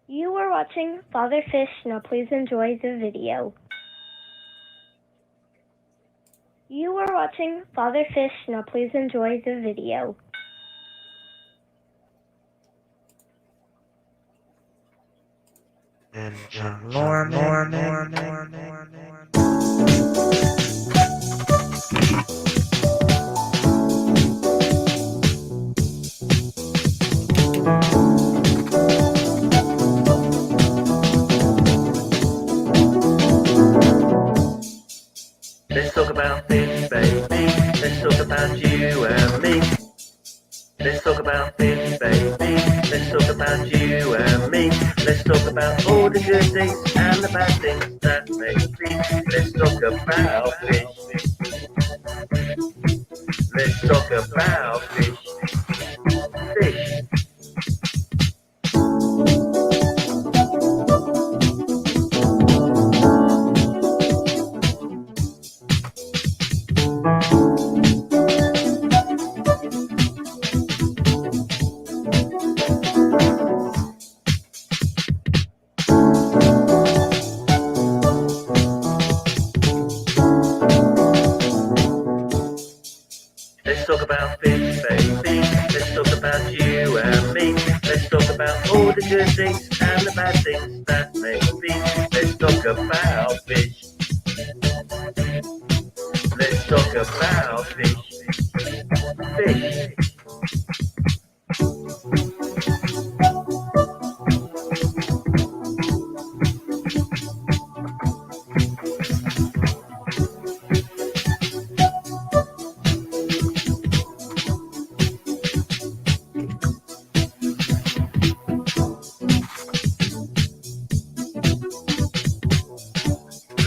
You are watching Father Fish. Now please enjoy the video. You are watching Father Fish. Now please enjoy the video. Let's talk about fish, baby. Let's talk about you and me. Let's talk about fish, baby. Let's talk about you and me. Let's talk about all the good things and the bad things that may be. Let's talk about fish. Let's talk about fish. Fish. Let's talk about fish, baby. Let's talk about you and me. Let's talk about all the good things and the bad things that may be. Let's talk about fish. Let's talk about fish. Fish.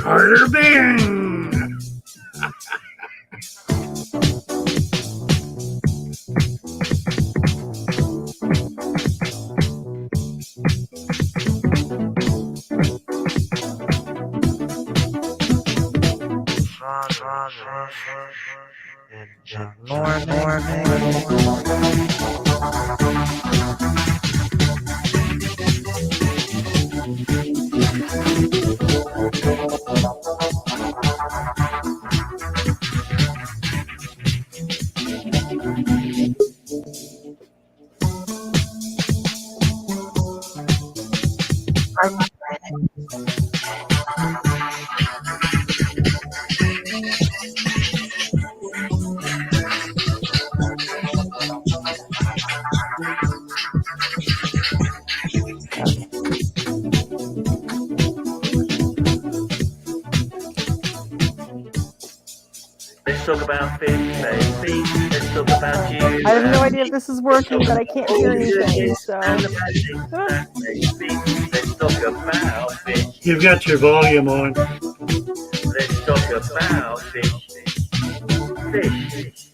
Carter Bing! Let's talk about fish, baby. Let's talk about you. I have no idea if this is working, but I can't hear anything, so. And the bad things that may be. Let's talk about fish. You've got your volume on. Let's talk about fish. Fish.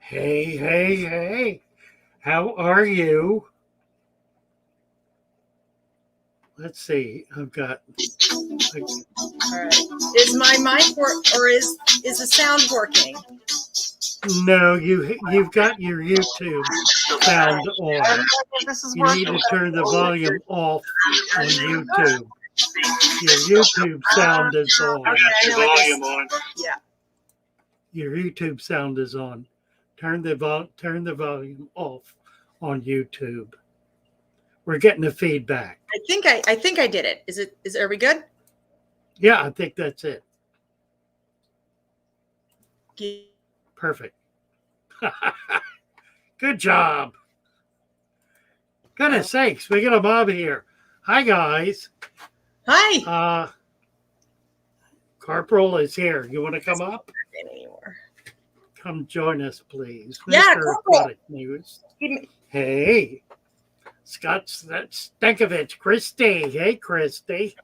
Hey. How are you? Let's see. I've got. All right. Is my mic or is the sound working? No, you've got your YouTube sound on. You need to turn the volume off on YouTube. Your YouTube sound is on. Okay, your volume on. Yeah. Your YouTube sound is on. Turn the volume off on YouTube. We're getting the feedback. I think I did it. Are we good? Yeah, I think that's it. Yeah. Perfect. Good job. Goodness sakes, we got a mob here. Hi guys. Hi. Corporal is here. You want to come up? Anymore. Come join us, please. Yeah, Mr. Corporal. Aquatic News. Hey. Scott Stankovich. Christy. Hey, Christy.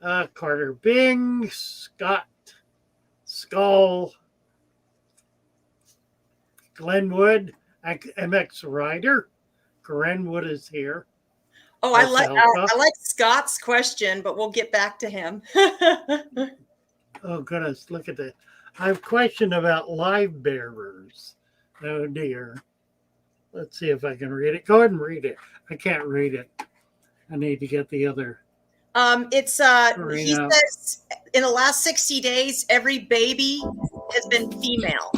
Carter Bing. Scott Skull. Glenwood, MX Rider. Glenwood is here. Oh, That's I Alpha. like Scott's question, but we'll get back to him. Oh, goodness, look at that. I have a question about Livebearers. Oh, dear. Let's see if I can read it. Go ahead and read it. I can't read it. I need to get the other. He says in the last 60 days, every baby has been female,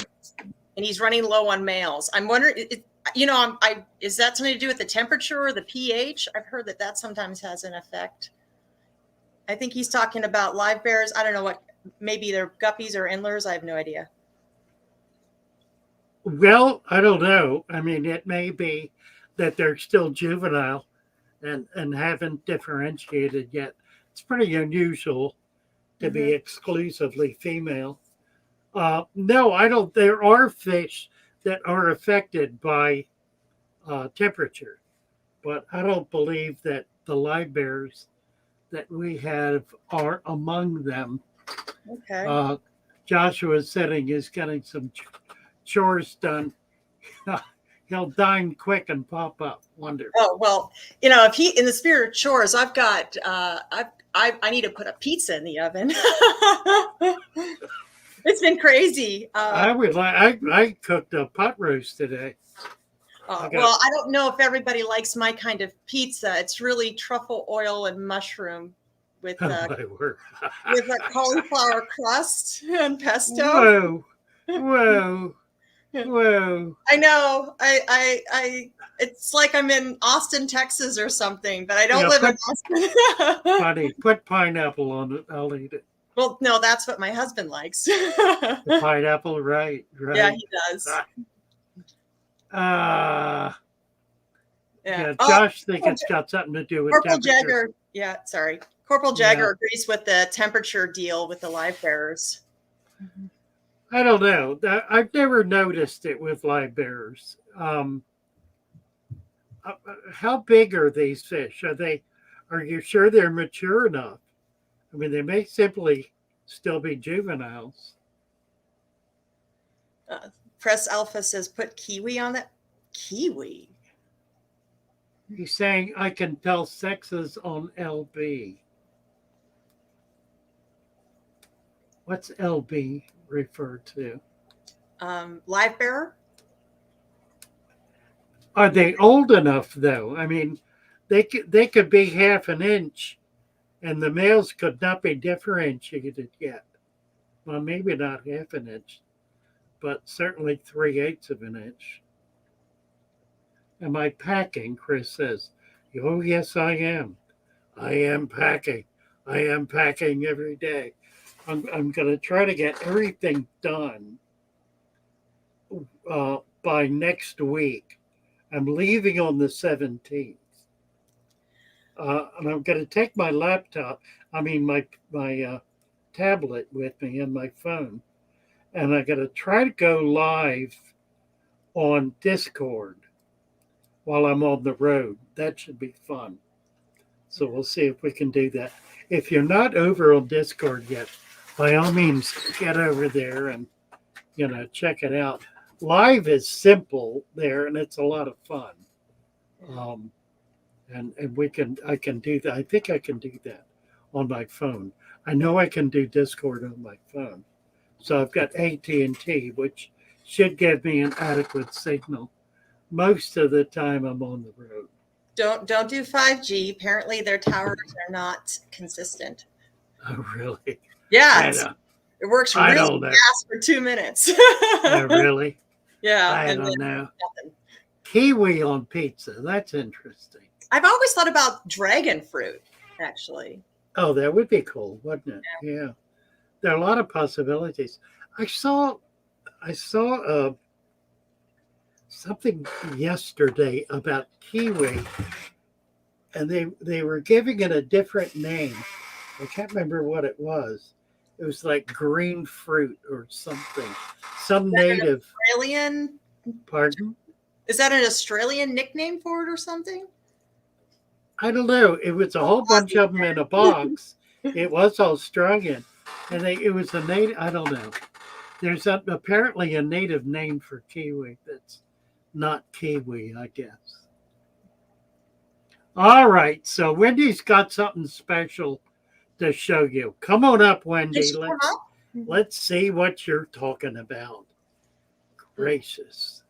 and he's running low on males. I'm wondering, is that something to do with the temperature or the pH? I've heard that sometimes has an effect. I think he's talking about live bears. I don't know what, maybe they're guppies or endlers. I have no idea. Well, I don't know. I mean, it may be that they're still juvenile and haven't differentiated yet. It's pretty unusual to be exclusively female. No, I don't. There are fish that are affected by temperature, but I don't believe that the live bears that we have are among them. Okay. Joshua Sitting is getting some chores done. He'll dine quick and pop up. Wonderful. Oh, well, if he, in the spirit of chores, I've got, I need to put a pizza in the oven. It's been crazy. I cooked a pot roast today. Well, I don't know if everybody likes my kind of pizza. It's really truffle oil and mushroom with with a cauliflower crust and pesto. Whoa. I know. I it's like I'm in Austin, Texas or something, but I don't live in Austin. Buddy, put pineapple on it. I'll eat it. Well, no, that's what my husband likes. The pineapple, right. Yeah, he does. Yeah, Josh thinks it's got something to do with Corporal temperature. Jagger. Yeah, sorry. Corporal Jagger agrees with the temperature deal with the live bearers. I don't know. I've never noticed it with live bearers. How big are these fish? Are you sure they're mature enough? I mean, they may simply still be juveniles. Press Alpha says put kiwi on it. Kiwi. He's saying I can tell sexes on LB. What's LB referred to? Live bearer. Are they old enough though? I mean, they could be half an inch, and the males could not be differentiated yet. Well, maybe not half an inch, but certainly 3/8 of an inch. Am I packing? Chris says. Oh, yes, I am. I am packing. I am packing every day. I'm going to try to get everything done by next week. I'm leaving on the 17th. And I'm going to take my laptop, my tablet with me and my phone. And I'm going to try to go live on Discord while I'm on the road. That should be fun. So we'll see if we can do that. If you're not over on Discord yet, by all means, get over there and, check it out. Live is simple there, and it's a lot of fun. And I can do that. I think I can do that on my phone. I know I can do Discord on my phone. So I've got AT&T, which should give me an adequate signal. Most of the time I'm on the road. Don't do 5G. Apparently their towers are not consistent. Oh, really? Yeah. It works really fast for 2 minutes. Oh, really? Yeah. I don't know. Nothing. Kiwi on pizza. That's interesting. I've always thought about dragon fruit, actually. Oh, that would be cool, wouldn't it? Yeah. There are a lot of possibilities. I saw something yesterday about kiwi, and they were giving it a different name. I can't remember what it was. It was like green fruit or something. Some native. Australian? Pardon? Is that an Australian nickname for it or something? I don't know. It was a whole bunch of them in a box. It was Australian. And it was a native, I don't know. There's apparently a native name for kiwi that's not kiwi, I guess. All right, so Wendy's got something special to show you. Come on up, Wendy. Let's see what you're talking about. Gracious.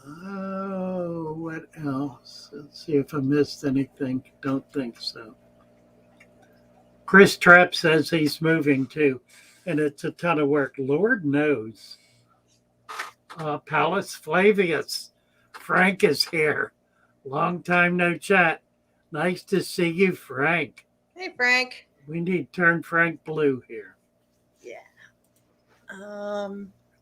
Oh, what else? Let's see if I missed anything. Don't think so. Chris Trapp says he's moving too, and it's a ton of work. Lord knows. Pallas Flavius. Frank is here. Long time no chat. Nice to see you, Frank. Hey, Frank. We need to turn Frank blue here. Yeah.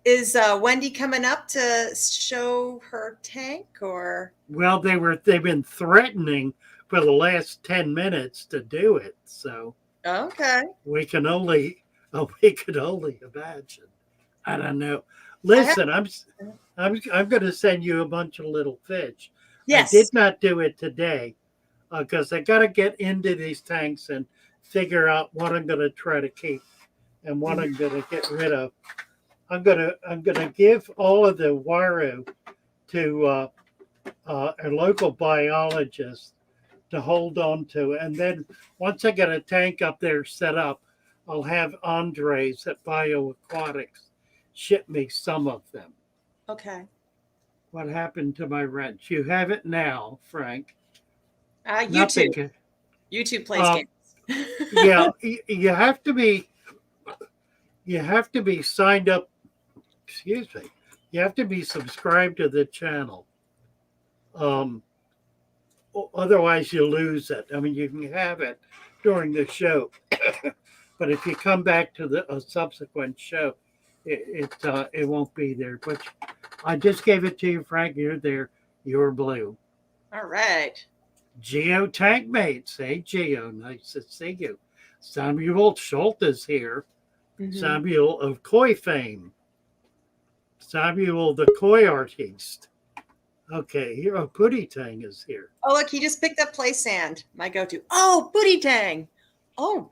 Is Wendy coming up to show her tank, or? Well, they've been threatening for the last 10 minutes to do it, so okay. We could only imagine. I don't know. Listen, I'm going to send you a bunch of little fish. Yes. I did not do it today because I got to get into these tanks and figure out what I'm going to try to keep and what I'm going to get rid of. I'm gonna give all of the waru to a local biologist to hold on to, and then once I get a tank up there set up, I'll have Andres at BioAquatics ship me some of them. Okay. What happened to my wrench? You have it now, Frank. YouTube. YouTube plays games. Yeah, you have to be signed up. Excuse me. You have to be subscribed to the channel. Otherwise, you lose it. I mean, you can have it during the show, but if you come back to a subsequent show, it won't be there. But I just gave it to you, Frank. You're there. You're blue. All right. Geo Tank Mates. Hey, Geo. Nice to see you. Samuel Schultz is here. Mm-hmm. Samuel of Koi fame. Samuel the Koi artiste. Okay, here, Putty Tang is here. Oh, look, he just picked up play sand. My go-to. Oh, Putty Tang. Oh.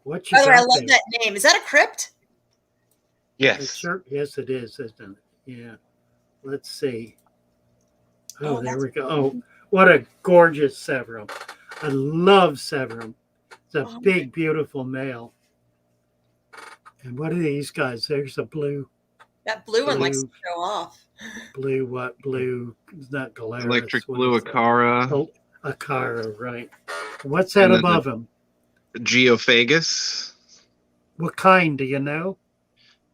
What you got I love that name. Is that a crypt? Yes. Yes, it is, isn't it? Yeah. Let's see. Oh, there we go. Oh, what a gorgeous Severum. I love Severum. It's a big, beautiful male. And what are these guys? There's a blue. That blue one likes to show off. Blue what? Blue, not Galaris. Electric blue Acara. Oh, Acara, right. What's that above him? Geophagus. What kind, do you know?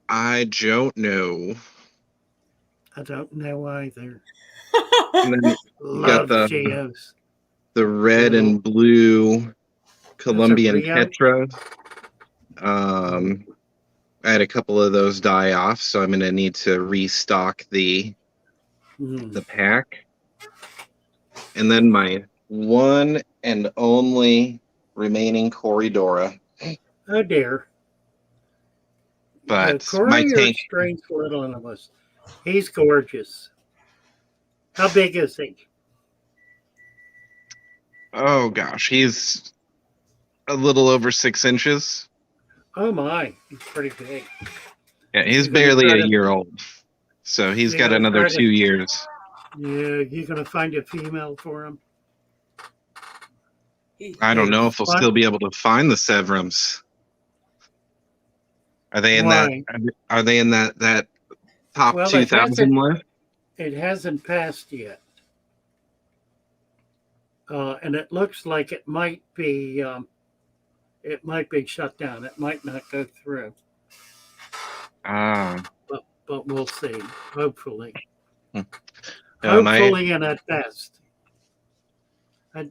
I don't know. I don't know either. And then Love got Geos. The red and blue Colombian Tetra. I had a couple of those die off, so I'm going to need to restock the pack. And then my one and only remaining Corridora. Oh dear. But my tank, strange little animals. He's gorgeous. How big is he? Oh gosh, he's a little over 6 inches. Oh my, he's pretty big. Yeah, he's barely a year old. So he's got another 2 years. Yeah, you gonna find a female for him? I don't know if we'll still be able to find the Severums. Are they in that? Are they in that top 2,000 list? It hasn't passed yet, and it looks like it might be shut down. It might not go through. But we'll see. Hopefully, hopefully, and at best.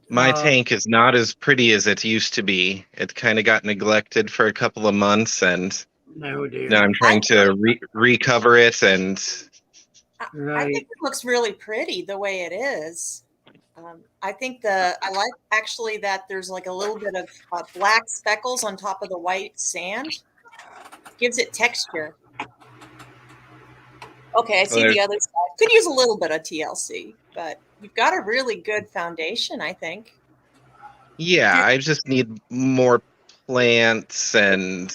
My tank is not as pretty as it used to be. It kind of got neglected for a couple of months, and now I'm trying to recover it. And I think it looks really pretty the way it is. I like actually that there's like a little bit of black speckles on top of the white sand. Gives it texture. Okay, I see the other side. Could use a little bit of TLC, but you've got a really good foundation, I think. Yeah, I just need more plants and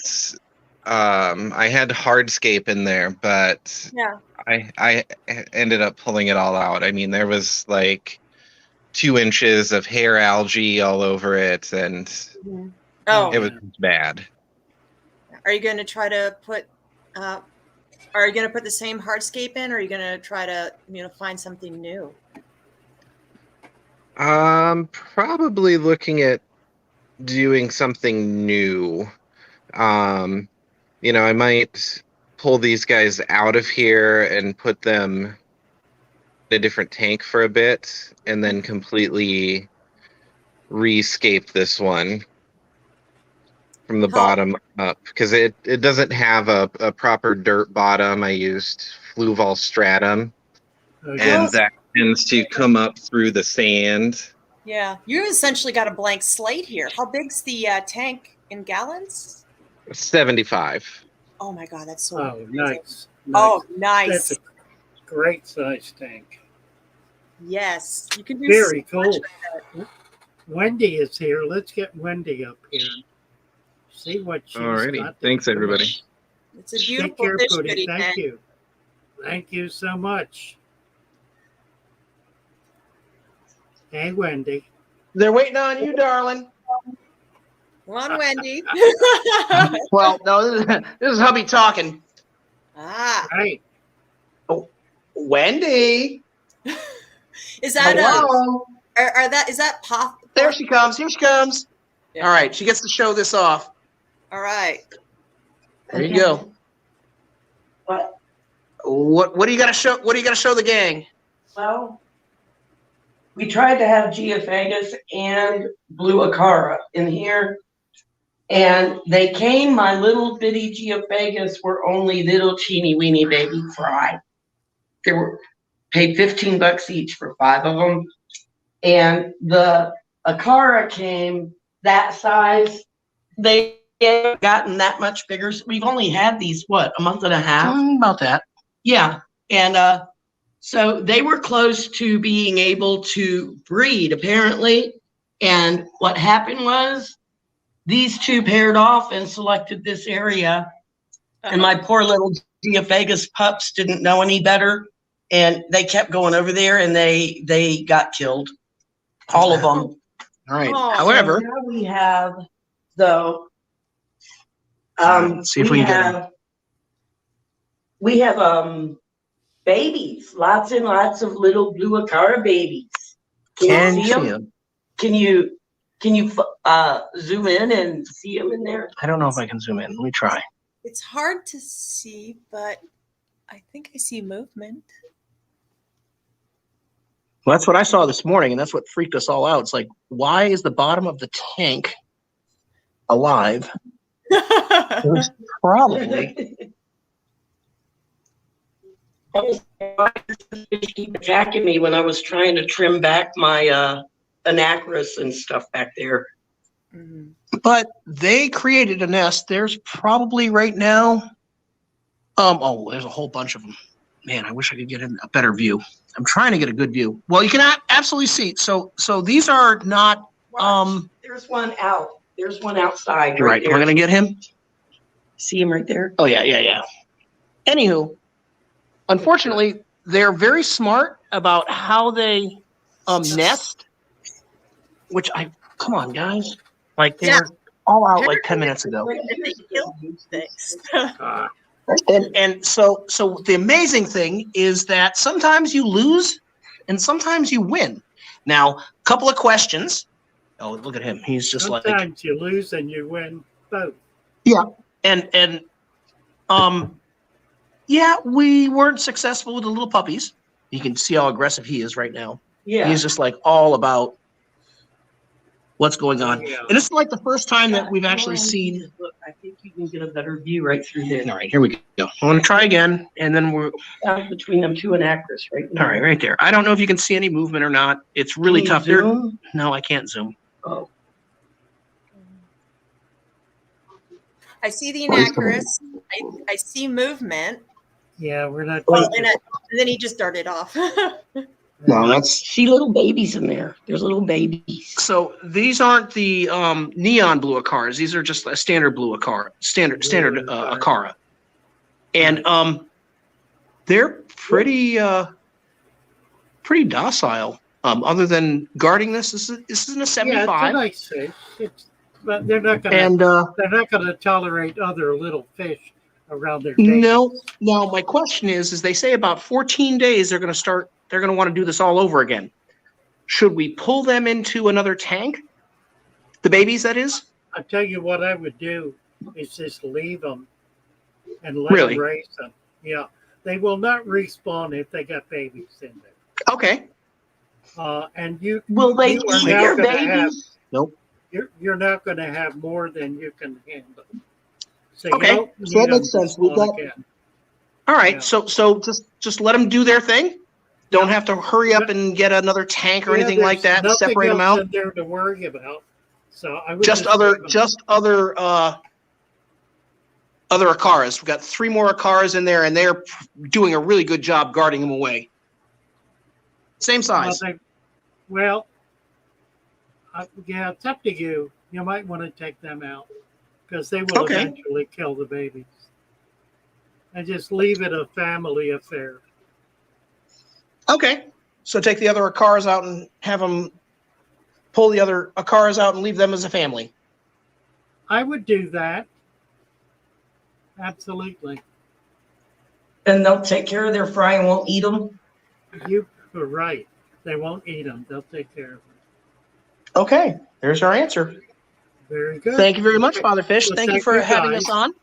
I had hardscape in there, but Yeah. I ended up pulling it all out. I mean, there was like 2 inches of hair algae all over it, and Oh, it was bad. are you going to try to put? Are you going to put the same hardscape in, or are you going to try to find something new? Probably looking at doing something new. I might pull these guys out of here and put them in a different tank for a bit, and then completely rescape this one from the bottom up, because it doesn't have a proper dirt bottom. I used Fluval stratum, and that tends to come up through the sand. Yeah, you essentially got a blank slate here. How big's the tank in gallons? 75. Oh my God, that's so. Oh, nice. Oh, nice. That's a great size tank. Yes, you can do very so much cool. with Wendy is here. Let's get Wendy up here. See what she's Alrighty. got. Thanks, everybody. It's a beautiful Take care, fish Pootie. goodie Thank tank. you. Thank you so much. Hey, Wendy. They're waiting on you, darling. Come on, Wendy. Well, no, this is hubby talking. Right. Oh, Wendy. Is that hello? Is that pop? There she comes. Here she comes. Yeah. All right, she gets to show this off. All right. There you go. What do you got to show? What do you got to show the gang? Well, we tried to have Geophagus and blue acara in here, and they came. My little bitty Geophagus were only little teeny weeny baby fry. They were paid $15 each for 5 of them, and the acara came that size. They haven't gotten that much bigger. We've only had these a month and a half. About that. Yeah, and so they were close to being able to breed, apparently. And what happened was these 2 paired off and selected this area. And my poor little Geophagus pups didn't know any better. And they kept going over there, and they got killed. All of them. All right. Oh, However, so now we have, though, let's see if we can get them. We have babies, lots and lots of little blue acara babies. Can you see them? Can you zoom in and see them in there? I don't know if I can zoom in. Let me try. It's hard to see, but I think I see movement. Well, that's what I saw this morning, and that's what freaked us all out. It's like, why is the bottom of the tank alive? It was probably. Keep attacking me when I was trying to trim back my anacris and stuff back there. But they created a nest. There's probably right now. There's a whole bunch of them. Man, I wish I could get a better view. I'm trying to get a good view. Well, you can absolutely see. So these are not. There's one out. There's one outside. You're right. Am I going to get him? See him right there? Oh yeah. Anywho, unfortunately, they're very smart about how they nest. Which come on, guys. Like they're all out like 10 minutes ago. And so the amazing thing is that sometimes you lose and sometimes you win. Now, a couple of questions. Oh, look at him. He's just sometimes you lose and you win both. Yeah. And we weren't successful with the little puppies. You can see how aggressive he is right now. Yeah. He's just like all about what's going on. Yeah. And it's like the first time that we've actually seen. Look, I think you can get a better view right through there. All right, here we go. I want to try again, and then we're between them 2 anacris right now. all right there. I don't know if you can see any movement or not. It's really tough. Zoom? No, I can't zoom. Oh. I see the anacris. I see movement. Yeah, we're not. Well, and then he just darted off. No, that's See little babies in there. There's little babies. so. These aren't the neon blue Acaras. These are just a standard blue Acara, standard Acara, and they're pretty docile. Other than guarding this is in a 75. Yeah, it's a nice fish. But they're not gonna tolerate other little fish around their babies. No. Now my question is they say about 14 days they're going to want to do this all over again. Should we pull them into another tank? The babies, that is? I tell you what I would do is just leave them and let them raise them. Yeah, they will not respawn if they got babies in there. Okay. And you Will they you are eat now their gonna babies? have- Nope. You're not going to have more than you can handle. So Okay, you don't so that need makes them to sense. We spawn got- again. All right. Yeah. So just let them do their thing. Don't have to hurry up and get another tank or Yeah, anything like there's that. And separate them nothing else out. in there to worry about. So I would Just leave other 'em. other Acaras. We've got 3 more Acaras in there, and they're doing a really good job guarding them away. Same size. Well, yeah, it's up to you. You might want to take them out because they will Okay. eventually kill the babies. And just leave it a family affair. Okay. So take the other Acaras out and have them pull the other Acaras out and leave them as a family. I would do that. Absolutely. And they'll take care of their fry and won't eat them. You were right. They won't eat them. They'll take care of them. Okay. There's our answer. Very good. Thank you very much, Father Fish. Well, Thank you for having us on.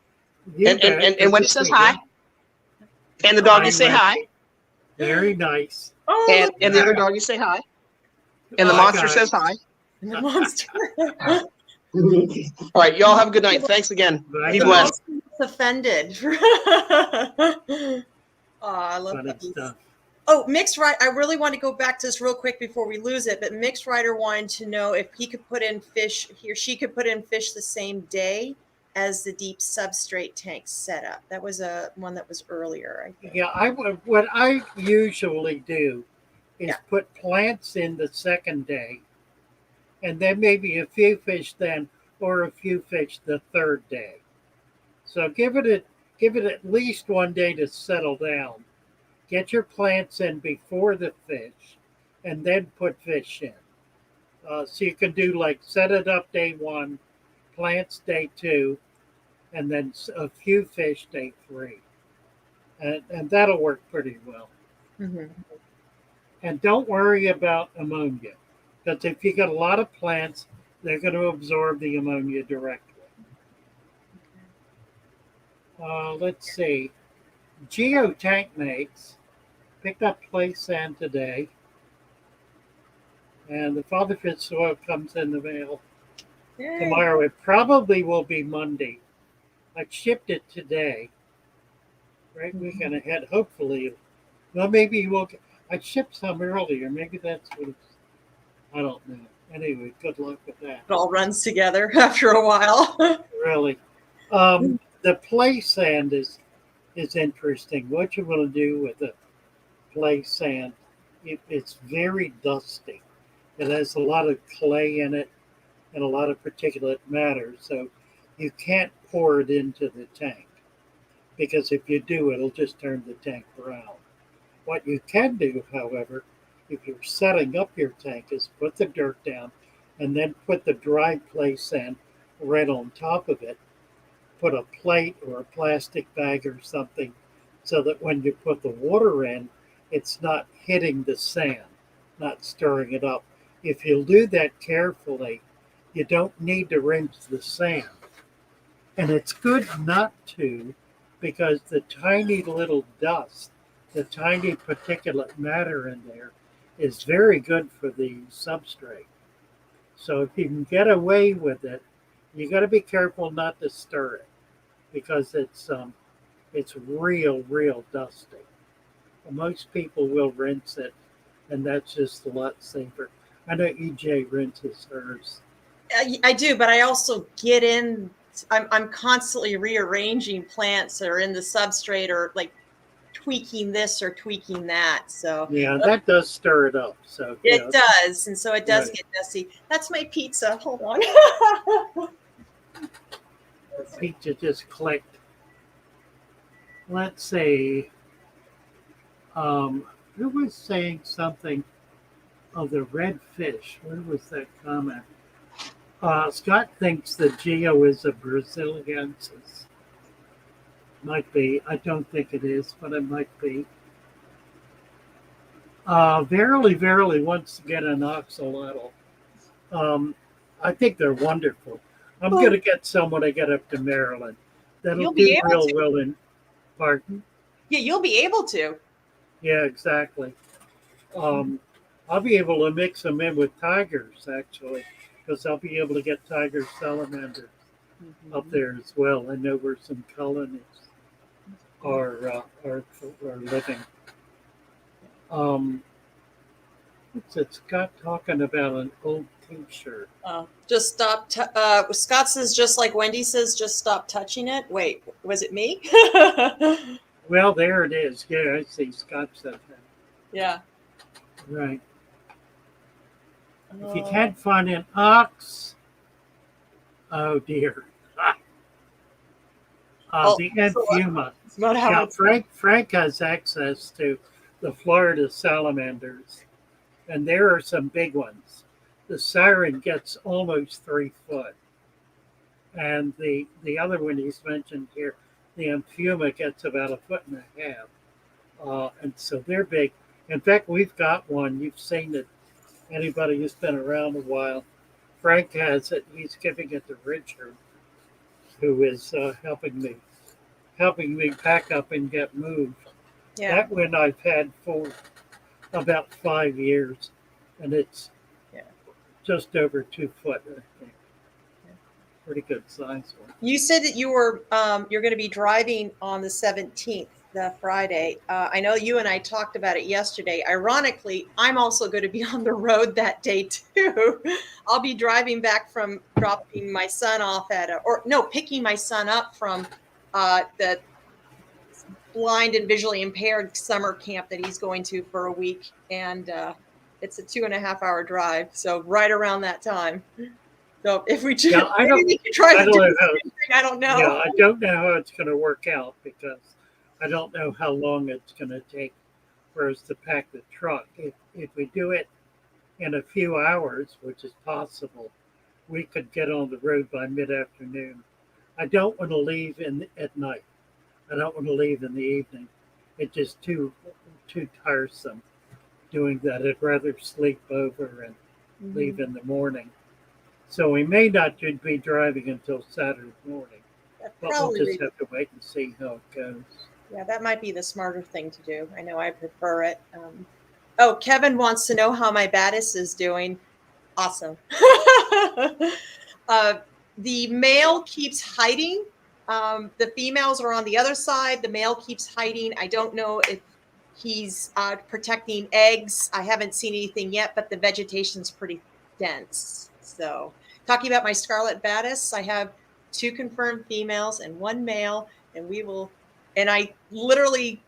You And bet. Wendy Good to says see hi. you. And the doggies say hi. Very nice. Oh, And the other doggies say hi. And the Bye, monster guys. says hi. the monster. All right. Y'all have a good night. Thanks again. Bye, Be guys. blessed. Offended. Oh, I love Funny that. stuff. Oh, Mixed Rider, I really want to go back to this real quick before we lose it, but Mixed Rider wanted to know if he could put in fish, he or she could put in fish the same day as the deep substrate tank setup. That was one that was earlier, I think. Yeah, what I usually do is put plants in the second day, and then maybe a few fish then, or a few fish the third day. So give it at least one day to settle down. Get your plants in before the fish, and then put fish in. So you can do like set it up day 1, plants day 2, and then a few fish day 3. And that'll work pretty well. Mm-hmm. And don't worry about ammonia, because if you got a lot of plants, they're going to absorb the ammonia directly. Let's see. Geotank mates picked up play sand today, and the father fish soil comes in the mail tomorrow. It probably will be Monday. I shipped it today. Right weekend ahead, hopefully. Well, maybe we'll. I shipped some earlier. Maybe that's what it's. I don't know. Anyway, good luck with that. It all runs together after a while. Really. The play sand is interesting. What you want to do with the play sand, it's very dusty. It has a lot of clay in it and a lot of particulate matter. So you can't pour it into the tank, because if you do, it'll just turn the tank brown. What you can do, however, if you're setting up your tank, is put the dirt down and then put the dry play sand right on top of it. Put a plate or a plastic bag or something so that when you put the water in, it's not hitting the sand, not stirring it up. If you'll do that carefully, you don't need to rinse the sand. And it's good not to, because the tiny little dust, the tiny particulate matter in there is very good for the substrate. So if you can get away with it, you got to be careful not to stir it, because it's real dusty. Most people will rinse it, and that's just a lot safer. I know EJ rinses hers. I do, but I also get in. I'm constantly rearranging plants that are in the substrate, or like tweaking this or tweaking that. So Yeah, that does stir it up. So it does, and so it does get messy. That's my pizza. Hold on. The pizza just clicked. Let's see. Who was saying something of the red fish? Where was that comment? Scott thinks the Geo is a Braziliensis. Might be. I don't think it is, but it might be. Verily wants to get an axolotl. I think they're wonderful. I'm going to get some when I get up to Maryland. That'll do real well in. Pardon? Yeah, you'll be able to. Yeah, exactly. I'll be able to mix them in with tigers, actually, because I'll be able to get tiger salamanders up there as well. I know where some colonies are living. What's it? Scott talking about an old T-shirt. Just stop. Scott says, just like Wendy says, just stop touching it. Wait, was it me? Well, there it is. Yeah, I see. Scott said that. Yeah. Right. If you can't find an ox, oh dear. The Enfuma. Now, Frank has access to the Florida salamanders, and there are some big ones. The siren gets almost 3 foot, and the other one he's mentioned here, the Enfuma, gets about 1.5 feet, and so they're big. In fact, we've got one. You've seen it. Anybody who's been around a while, Frank has it. He's giving it to Richard, who is helping me pack up and get moved. Yeah. That one I've had for about 5 years, and it's just over 2 foot, I think. Pretty good size one. You said that you were you're going to be driving on the 17th, the Friday. I know you and I talked about it yesterday. Ironically, I'm also going to be on the road that day too. I'll be driving back from dropping my son off at picking my son up from the blind and visually impaired summer camp that he's going to for a week, and it's a 2.5-hour drive, so right around that time. So if we do, I don't know. Yeah, I don't know how it's going to work out, because I don't know how long it's going to take for us to pack the truck. If we do it in a few hours, which is possible, we could get on the road by mid-afternoon. I don't want to leave at night. I don't want to leave in the evening. It's just too tiresome doing that. I'd rather sleep over and leave in the morning. So we may not be driving until Saturday morning. But we'll just have to wait and see how it goes. Yeah, that might be the smarter thing to do. I know I prefer it. Kevin wants to know how my Battis is doing. Awesome. The male keeps hiding. The females are on the other side. The male keeps hiding. I don't know if he's protecting eggs. I haven't seen anything yet, but the vegetation's pretty dense. So talking about my scarlet Battis, I have 2 confirmed females and 1 male, and I literally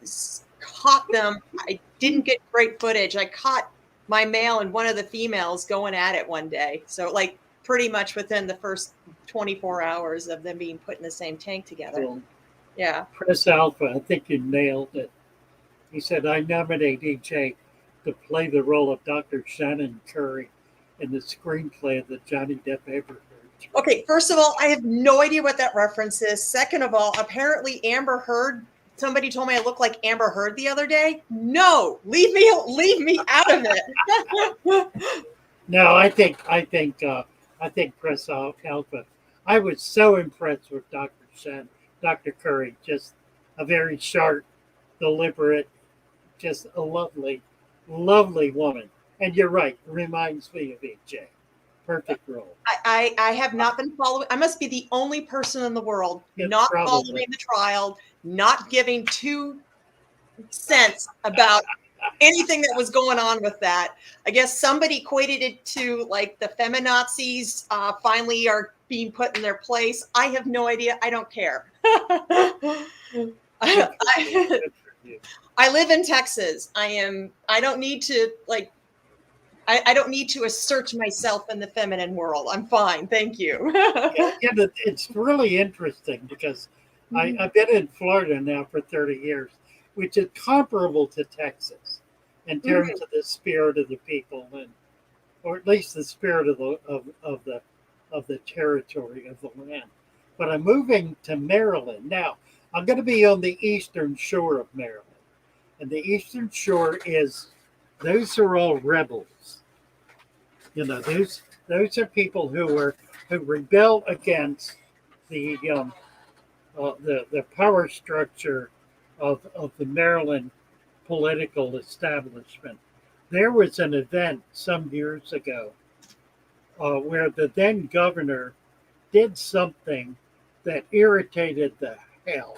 caught them. I didn't get great footage. I caught my male and one of the females going at it one day. So like pretty much within the first 24 hours of them being put in the same tank together. Cool. Yeah. Chris Alpha, I think you nailed it. He said, I nominate EJ to play the role of Dr. Shannon Curry in the screenplay of the Johnny Depp Amber Heard. Okay, first of all, I have no idea what that reference is. Second of all, apparently Amber Heard, somebody told me I look like Amber Heard the other day. No, leave me out of it. No, I think Chris Alpha. I was so impressed with Dr. Curry, just a very sharp, deliberate, just a lovely, lovely woman. And you're right, reminds me of EJ. Perfect role. I have not been following. I must be the only person in the world not following the trial, not giving 2 cents about anything that was going on with that. I guess somebody equated it to like the feminazis finally are being put in their I live in Texas. I don't need to like. I don't need to assert myself in the feminine world. I'm fine, thank you. It's really interesting because I've been in Florida now for 30 years, which is comparable to Texas in terms of the spirit of the people, and or at least the spirit of the territory of the land. But I'm moving to Maryland now. I'm going to be on the eastern shore of Maryland, and the eastern shore those are all rebels. You know, those are people who rebel against the the power structure of the Maryland political establishment. There was an event some years ago where the then governor did something that irritated the hell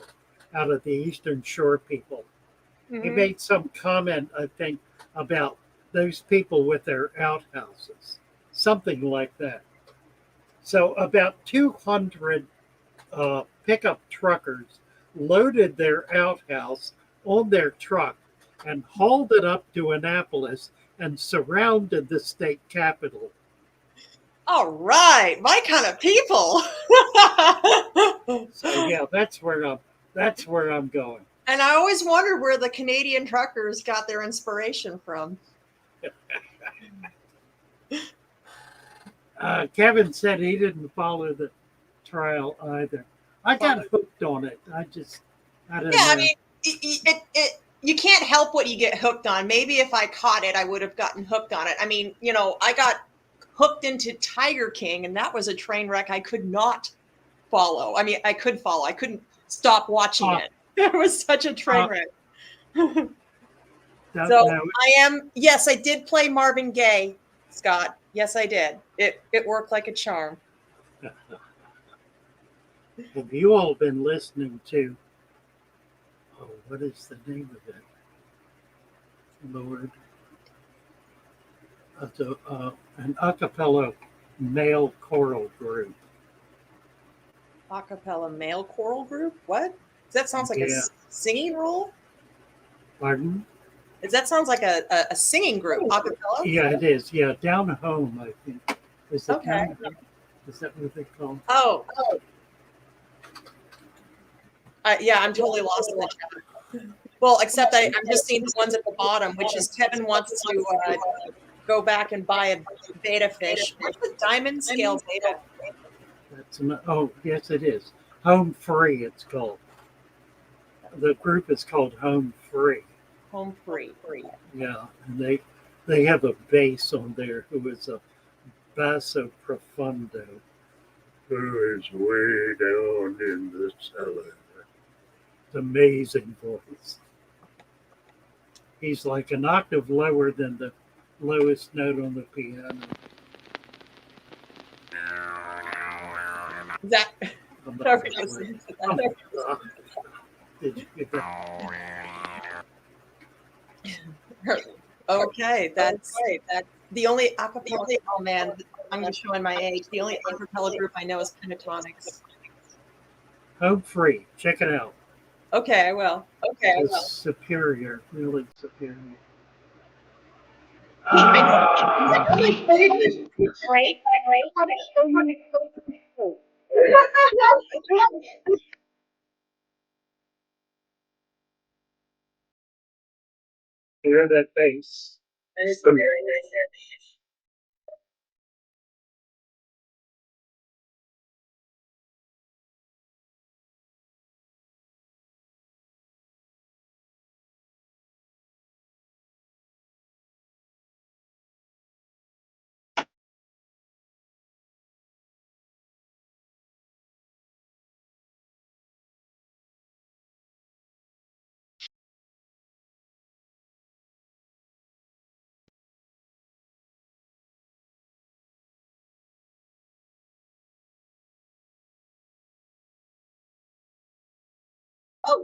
out of the Eastern Shore people. He made some comment, I think, about those people with their outhouses, something like that. So about 200 pickup truckers loaded their outhouse on their truck and hauled it up to Annapolis and surrounded the state capitol. All right, my kind of people. So yeah, that's where I'm going. And I always wondered where the Canadian truckers got their inspiration from. Kevin said he didn't follow the trial either. I got hooked on it. I don't know. I mean, you can't help what you get hooked on. Maybe if I caught it, I would have gotten hooked on it. I mean, you know, I got hooked into Tiger King, and that was a train wreck I could not follow. I mean, I could follow. I couldn't stop watching it. It was such a train wreck. Yes, I did play Marvin Gaye, Scott. Yes, I did. It worked like a charm. Have you all been listening to, what is the name of it? Lord. An a cappella male choral group. A cappella male choral group? What? That sounds like a singing role? Pardon? That sounds like a singing group, a cappella? Yeah, it is. Yeah, Down Home, I think. Is it okay. Is that what they call it? Oh. Yeah, I'm totally lost in the chat. Well, except I'm just seeing the ones at the bottom, which is Kevin wants to go back and buy a beta fish. What's the diamond scale beta? Yes, it is. Home Free, it's called. The group is called Home Free. Home Free. Yeah, and they have a bass on there who is a basso profundo, who is way down in the cellar. It's amazing voice. He's like an octave lower than the lowest note on the piano. Did you get that? Okay, that's right. That's the only acapella. Oh man, I'm showing my age. The only acapella group I know is Pentatonics. Home Free. Check it out. Okay, I will. Okay, it's superior, really superior. Hear that bass? It's very nice. Oh,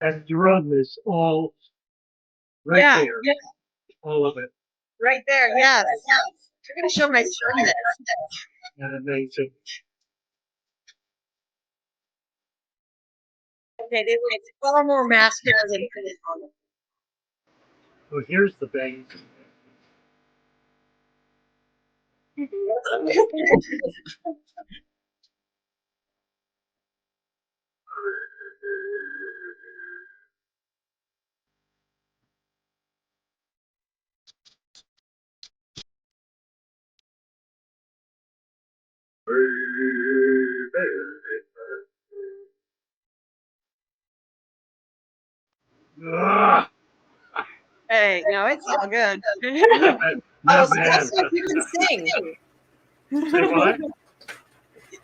That drum is all right Yeah, there. yeah, All of it. right there. Yes. You're going to show my son this. And amazing. Okay, it's far more masculine than feminine. Well, here's the base. Ah, Hey, no, it's all good. not bad. Oh, Not Scott bad. says you can sing. Say what?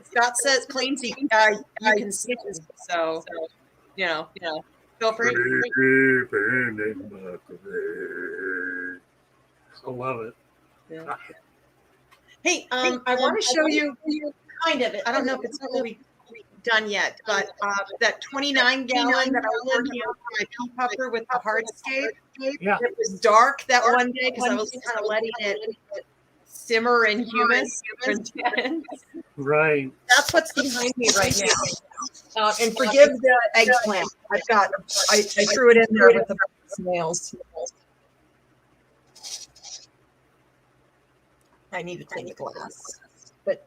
Scott says claims you can sing. So, feel free. I love it. Yeah. Hey, I want to show you kind of it. I don't know if it's fully done yet, but that 29-gallon that I was working on for my pea puffer with the hardscape. Yeah. It was dark that one day because I was kind of letting it simmer in humus for intense. Right. That's what's behind me right now. And forgive the eggplant. I threw it in there with the snails. I need to clean the glass. But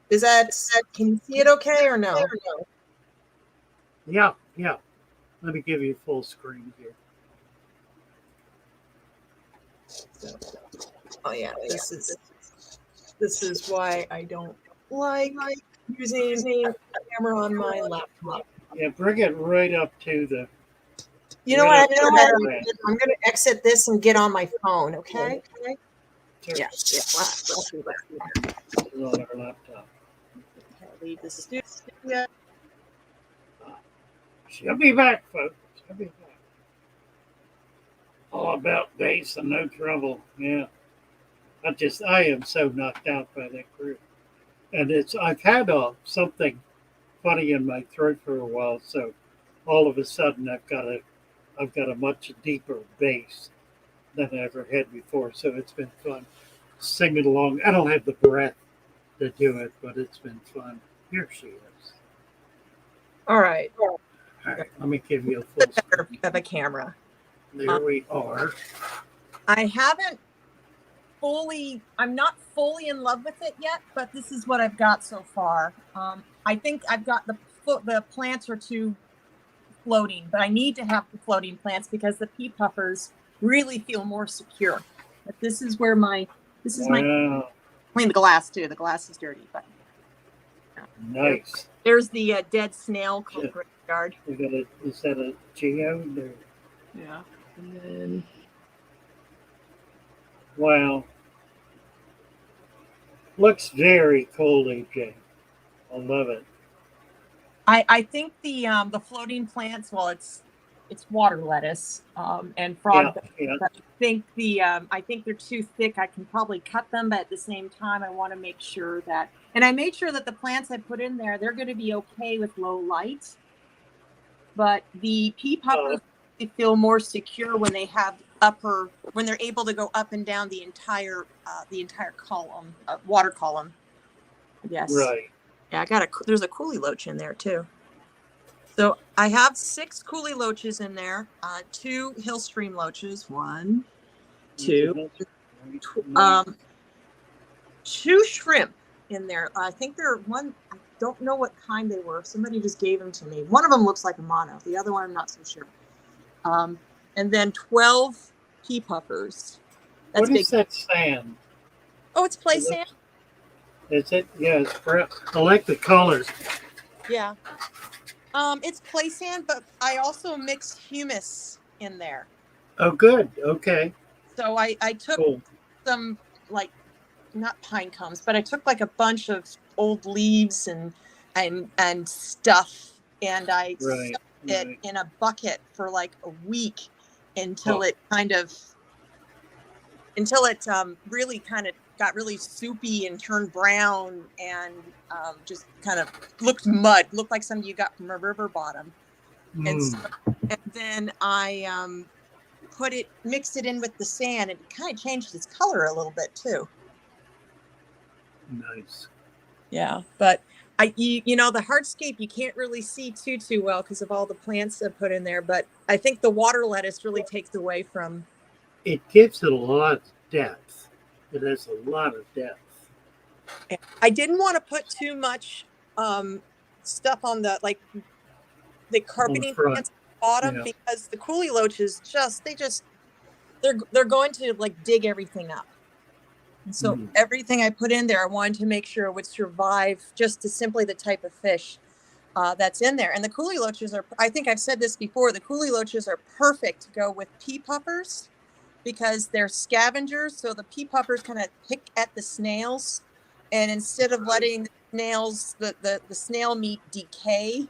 is that, can you see it okay or no? Yeah. Yeah. Let me give you full screen here. Oh yeah, this is why I don't like using a camera on my laptop. Yeah, bring it right up to the. You know what? I'm going to exit this and get on my phone. Okay. Yeah. Let's do that. On our laptop. Okay, leave the studio. She'll be back, folks. She'll be back. All about base and no trouble. Yeah. I am so knocked out by that group. And I've had something funny in my throat for a while, so all of a sudden I've got a much deeper bass than I ever had before. So it's been fun singing along. I don't have the breath to do it, but it's been fun. Here she is. All right. All right, let me give you a full screen. Of a camera. There we are. I'm not fully in love with it yet, but this is what I've got so far. I think I've got the plants are too floating, but I need to have the floating plants because the pea puffers really feel more secure. But this is my clean the glass too. The glass is dirty, but nice. There's the dead snail graveyard. Is that a geo? Yeah. And then wow. Looks very cool, AJ. I love it. I think the floating plants, well, it's water lettuce and frog. Yeah. But I think they're too thick. I can probably cut them, but at the same time, I want to make sure that. And I made sure that the plants I put in there, they're going to be okay with low light. But the pea puffers they feel more secure when they have when they're able to go up and down the entire column, water column. Yes. Right. Yeah, there's a coolie loach in there too. So I have 6 coolie loaches in there, 2 hill stream loaches, 1, 2, 2 shrimp in there. I think I don't know what kind they were. Somebody just gave them to me. One of them looks like a mono. The other one, I'm not so sure. And then 12 pea puffers. What is that sand? Oh, it's play sand. Is it? Yeah, it's brown. I like the colors. Yeah. It's play sand, but I also mixed humus in there. Oh, good. Okay. So I took some, like, not pine cones, but I took like a bunch of old leaves and stuff, and I soaked it in a bucket for like a week until it really kind of got really soupy and turned brown and just kind of looked like something you got from a river bottom. And then I mixed it in with the sand, and it kind of changed its color a little bit too. Nice. Yeah, but you know, the hardscape you can't really see too well because of all the plants I put in there. But I think the water lettuce really takes away from. It gives it a lot of depth. It has a lot of depth. I didn't want to put too much stuff on the carpeting plants at the bottom because the coolie loaches they're going to like dig everything up. And so everything I put in there, I wanted to make sure it would survive just to simply the type of fish that's in there. And the coolie loaches I think I've said this before, the coolie loaches are perfect to go with pea puffers because they're scavengers. So the pea puffers kind of pick at the snails. And instead of letting the snails, the snail meat decay,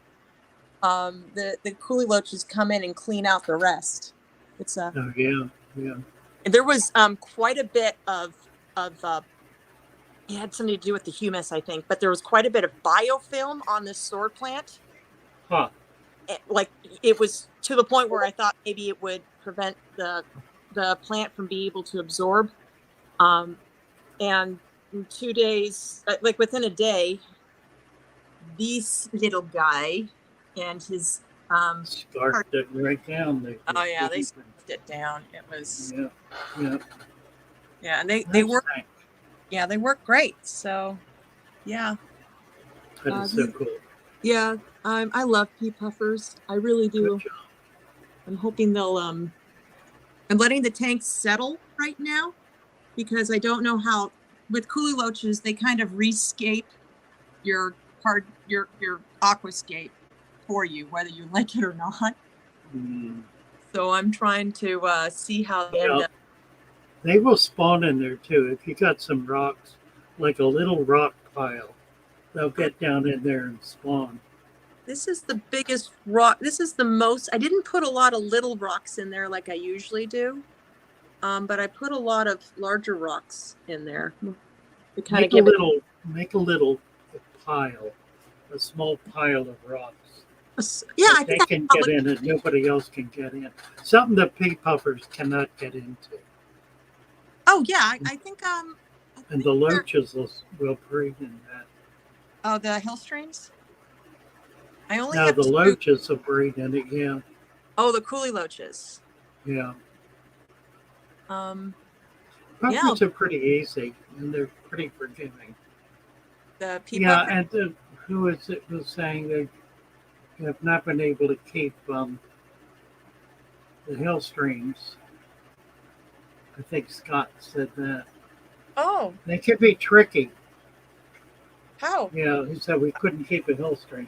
the coolie loaches come in and clean out the rest. It's there was quite a bit of it had something to do with the humus, I think, but there was quite a bit of biofilm on this sword plant. Huh. Like it was to the point where I thought maybe it would prevent the plant from being able to absorb. And in 2 days, like within a day, this little guy and his scarfed it right down. They scarfed it down. It was and they work. Yeah, they work great. So, yeah. That is so cool. Yeah, I love pea puffers. I really do. I'm hoping they'll. I'm letting the tanks settle right now because I don't know how. With coolie loaches, they kind of rescape your aquascape for you, whether you like it or not. So I'm trying to see how they end up. They will spawn in there too. If you got some rocks, like a little rock pile, they'll get down in there and spawn. This is the biggest rock. This is the most. I didn't put a lot of little rocks in there like I usually do, but I put a lot of larger rocks in there. To kind make a little pile, a small pile of rocks. Yeah, I think they can get in and nobody else can get in. Something that pea puffers cannot get into. Oh yeah, I think and the loaches will breed in that. Oh, the hill streams? I only have the loaches will breed in it, yeah. Oh, the coolie loaches. Yeah. Puffers are pretty easy and they're pretty forgiving. The people. Yeah, and who is it was saying they have not been able to keep the hill streams. I think Scott said that. Oh. They could be tricky. How? Yeah, he said we couldn't keep a hill stream.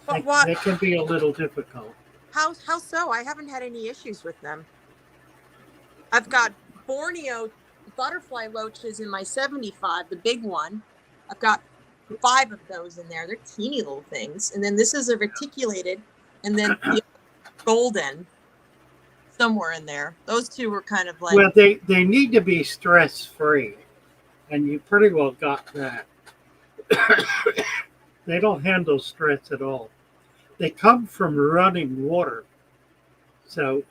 But what? They can be a little difficult. How so? I haven't had any issues with them. I've got Borneo butterfly loaches in my 75, the big one. I've got 5 of those in there. They're teeny little things. And then this is a reticulated, and then the golden. Somewhere in there. Those two were kind of like... Well, they need to be stress-free, and you pretty well got that. They don't handle stress at all. They come from running water, so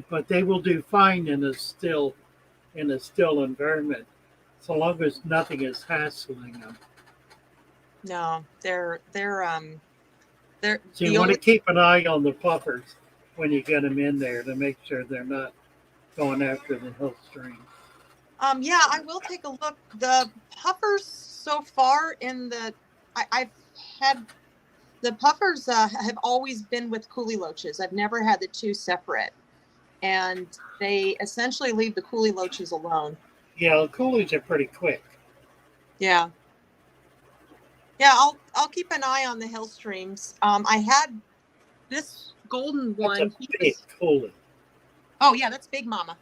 but they will do fine in a still environment, so long as nothing is hassling them. No, they're so you want to keep an eye on the puffers when you get them in there to make sure they're not going after the hill stream. Yeah, I will take a look. The puffers so far I've had the puffers have always been with coolie loaches. I've never had the two separate, and they essentially leave the coolie loaches alone. Yeah, coolies are pretty quick. Yeah. Yeah, I'll keep an eye on the hill streams. I had this golden one. That's a big coolie. Oh yeah, that's Big Mama.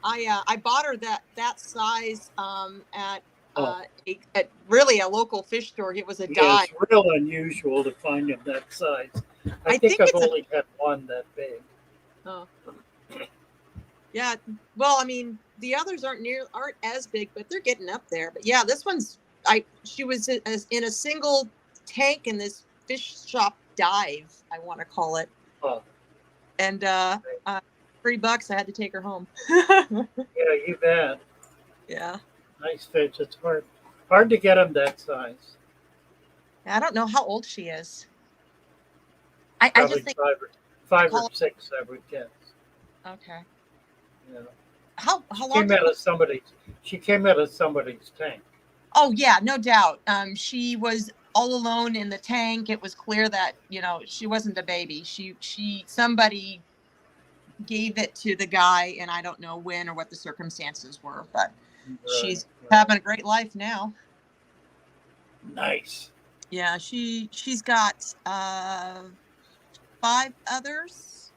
I bought her that size at really a local fish store. It was a dime. It's real unusual to find them that size. I think I've only had one that big. Oh. Yeah. Well, I mean, the others aren't as big, but they're getting up there. But yeah, this one's she was in a single tank in this fish shop dive, I want to call it. Oh, And $3, I had to take her home. yeah, you bet. Yeah. Nice fish. It's hard to get them that size. I don't know how old she is. I Probably just think five or six, I would guess. okay. Yeah. How long? She came out of somebody's tank. Oh yeah, no doubt. She was all alone in the tank. It was clear that, you know, she wasn't a baby. Somebody gave it to the guy, and I don't know when or what the circumstances were, but she's having a great life now. Nice. Yeah, she's got 5 others.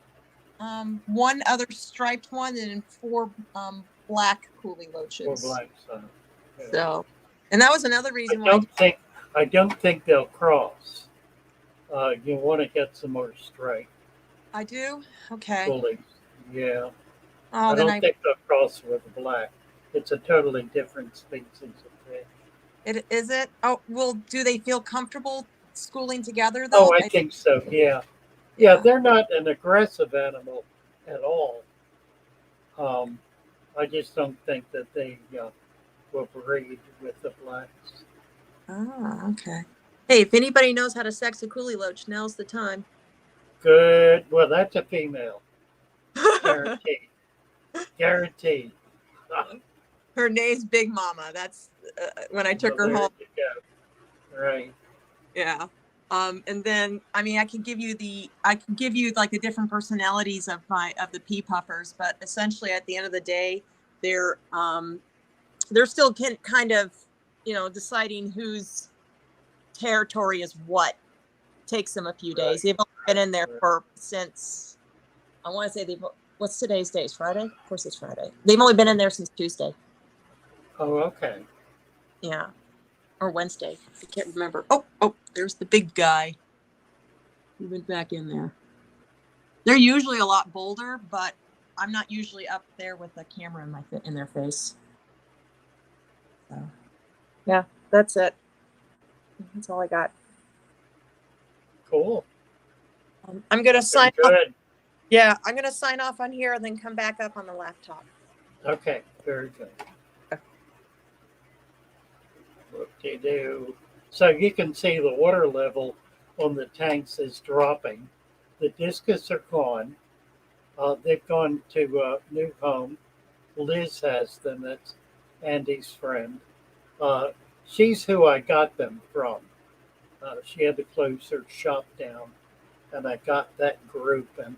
1 other striped one and 4 black coolie loaches. 4 black, yeah. So, and that was another reason I don't think they'll cross. You want to get some more straight. I do? Okay. Coolies. Yeah. Oh, I don't think they'll cross with the black. It's a totally different species of fish. Is it? Oh, well, do they feel comfortable schooling together though? Oh, I think so. Yeah. Yeah, they're not an aggressive animal at all. I just don't think that they will breed with the blacks. Oh, okay. Hey, if anybody knows how to sex a coolie loach, now's the time. Good. Well, that's a female. Guaranteed. Guaranteed. Her name's Big Mama. That's when I took her home. Right. Yeah. And then, I mean, I can give you like the different personalities of the pea puffers, but essentially at the end of the day, they're still kind of, you know, deciding whose territory is what. Takes them a few days. They've only been in there since, I want to say what's today's date? Friday? Of course it's Friday. They've only been in there since Tuesday. Oh, okay. Yeah. Or Wednesday. I can't remember. Oh, there's the big guy. He went back in there. They're usually a lot bolder, but I'm not usually up there with a camera in their face. So, yeah, that's it. That's all I got. Cool. I'm going to sign off. Yeah, I'm going to sign off on here and then come back up on the laptop. Okay, very good. Whoop-de-doo. So you can see the water level on the tanks is dropping. The discus are gone. They've gone to a new home. Liz has them. That's Andy's friend. She's who I got them from. She had to close her shop down, and I got that group and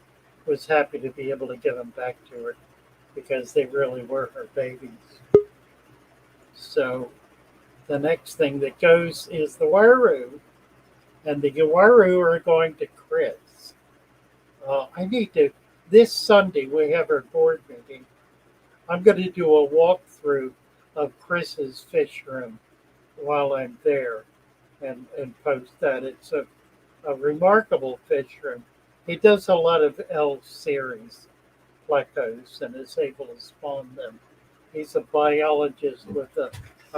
was happy to be able to give them back to her because they really were her babies. So the next thing that goes is the Waru, and the Waru are going to Chris. This Sunday we have our board meeting. I'm going to do a walkthrough of Chris's fish room while I'm there and post that. It's a remarkable fish room. He does a lot of L series plecos and is able to spawn them. He's a biologist with a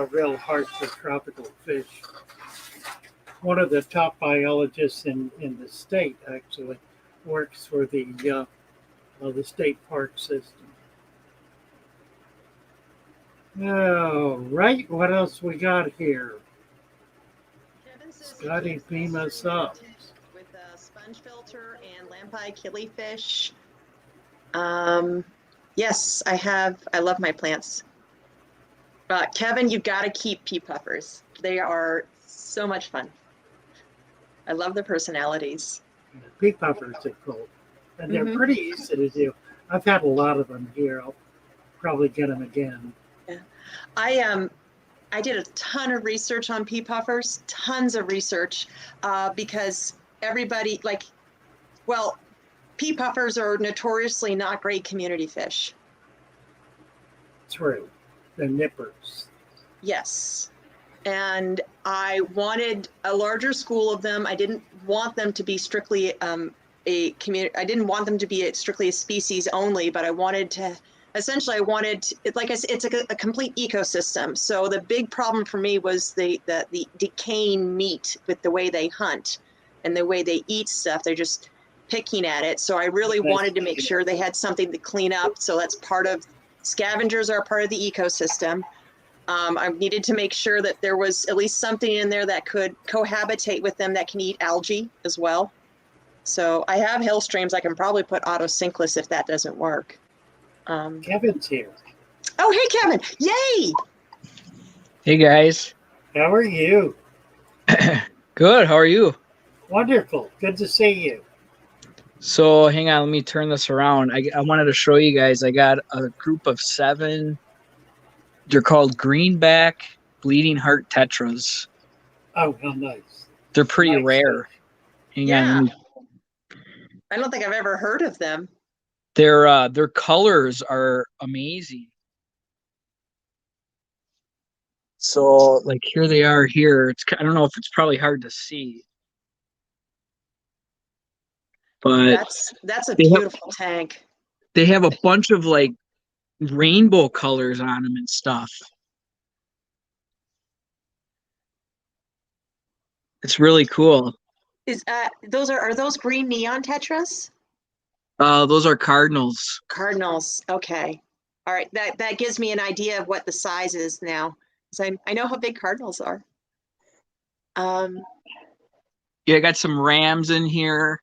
real heart for tropical fish. One of the top biologists in the state actually works for the state park system. All right, what else we got here? Scotty, beam us up. With a sponge filter and lampi killifish. Yes, I have. I love my plants. Kevin, you've got to keep pea puffers. They are so much fun. I love the personalities. The pea puffers are cool. And they're pretty easy to do. I've had a lot of them here. I'll probably get them again. Yeah. I did a ton of research on pea puffers, tons of research, because everybody, pea puffers are notoriously not great community fish. True. They're nippers. Yes. And I wanted a larger school of them. I didn't want them to be strictly a community. I didn't want them to be strictly a species only, but I wanted to, essentially, like I said, it's a complete ecosystem. So the big problem for me was the decaying meat with the way they hunt. and the way they eat stuff, they're just picking at it. So I really wanted to make sure they had something to clean up. So that's part of, scavengers are part of the ecosystem. I needed to make sure that there was at least something in there that could cohabitate with them that can eat algae as well. So I have hill streams. I can probably put autosynchronous if that doesn't work. Kevin's here. Oh, hey, Kevin. Yay. Hey, guys. How are you? Good. How are you? Wonderful. Good to see you. So hang on. Let me turn this around. I wanted to show you guys. I got a group of 7. They're called greenback bleeding heart tetras. Oh, how nice. They're pretty rare. Hang on. I don't think I've ever heard of them. Their colors are amazing. So like here they are here. I don't know if it's probably hard to see. But that's a beautiful tank. They have a bunch of like rainbow colors on them and stuff. It's really cool. Are those green neon tetras? Those are cardinals. Cardinals. Okay. All right. That gives me an idea of what the size is now. So I know how big cardinals are. Yeah, I got some rams in here.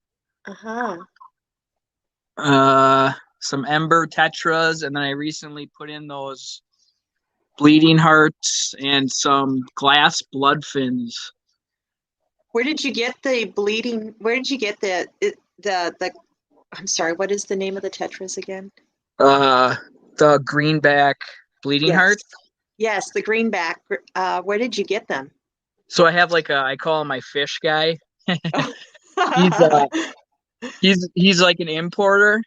Some ember tetras, and then I recently put in those bleeding hearts and some glass blood fins. Where did you get the bleeding? Where did you get the I'm sorry, what is the name of the tetras again? The greenback bleeding heart. Yes, the greenback. Where did you get them? So I have I call him my fish guy. He's like an importer.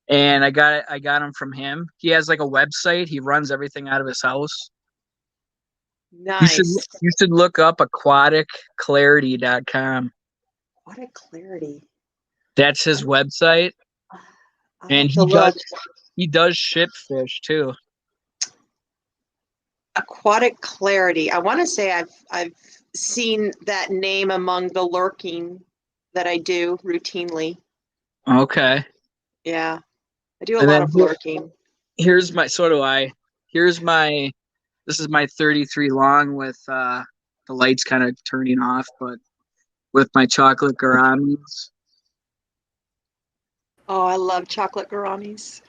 And I got him from him. He has like a website. He runs everything out of his house. Nice. You should look up aquaticclarity.com. Aquatic Clarity. That's his website. And he does ship fish too. Aquatic Clarity. I want to say I've seen that name among the lurking that I do routinely. Okay. Yeah. I do a lot of lurking. This is my 33 long with the lights kind of turning off, but with my chocolate gouramis. Oh, I love chocolate gouramis.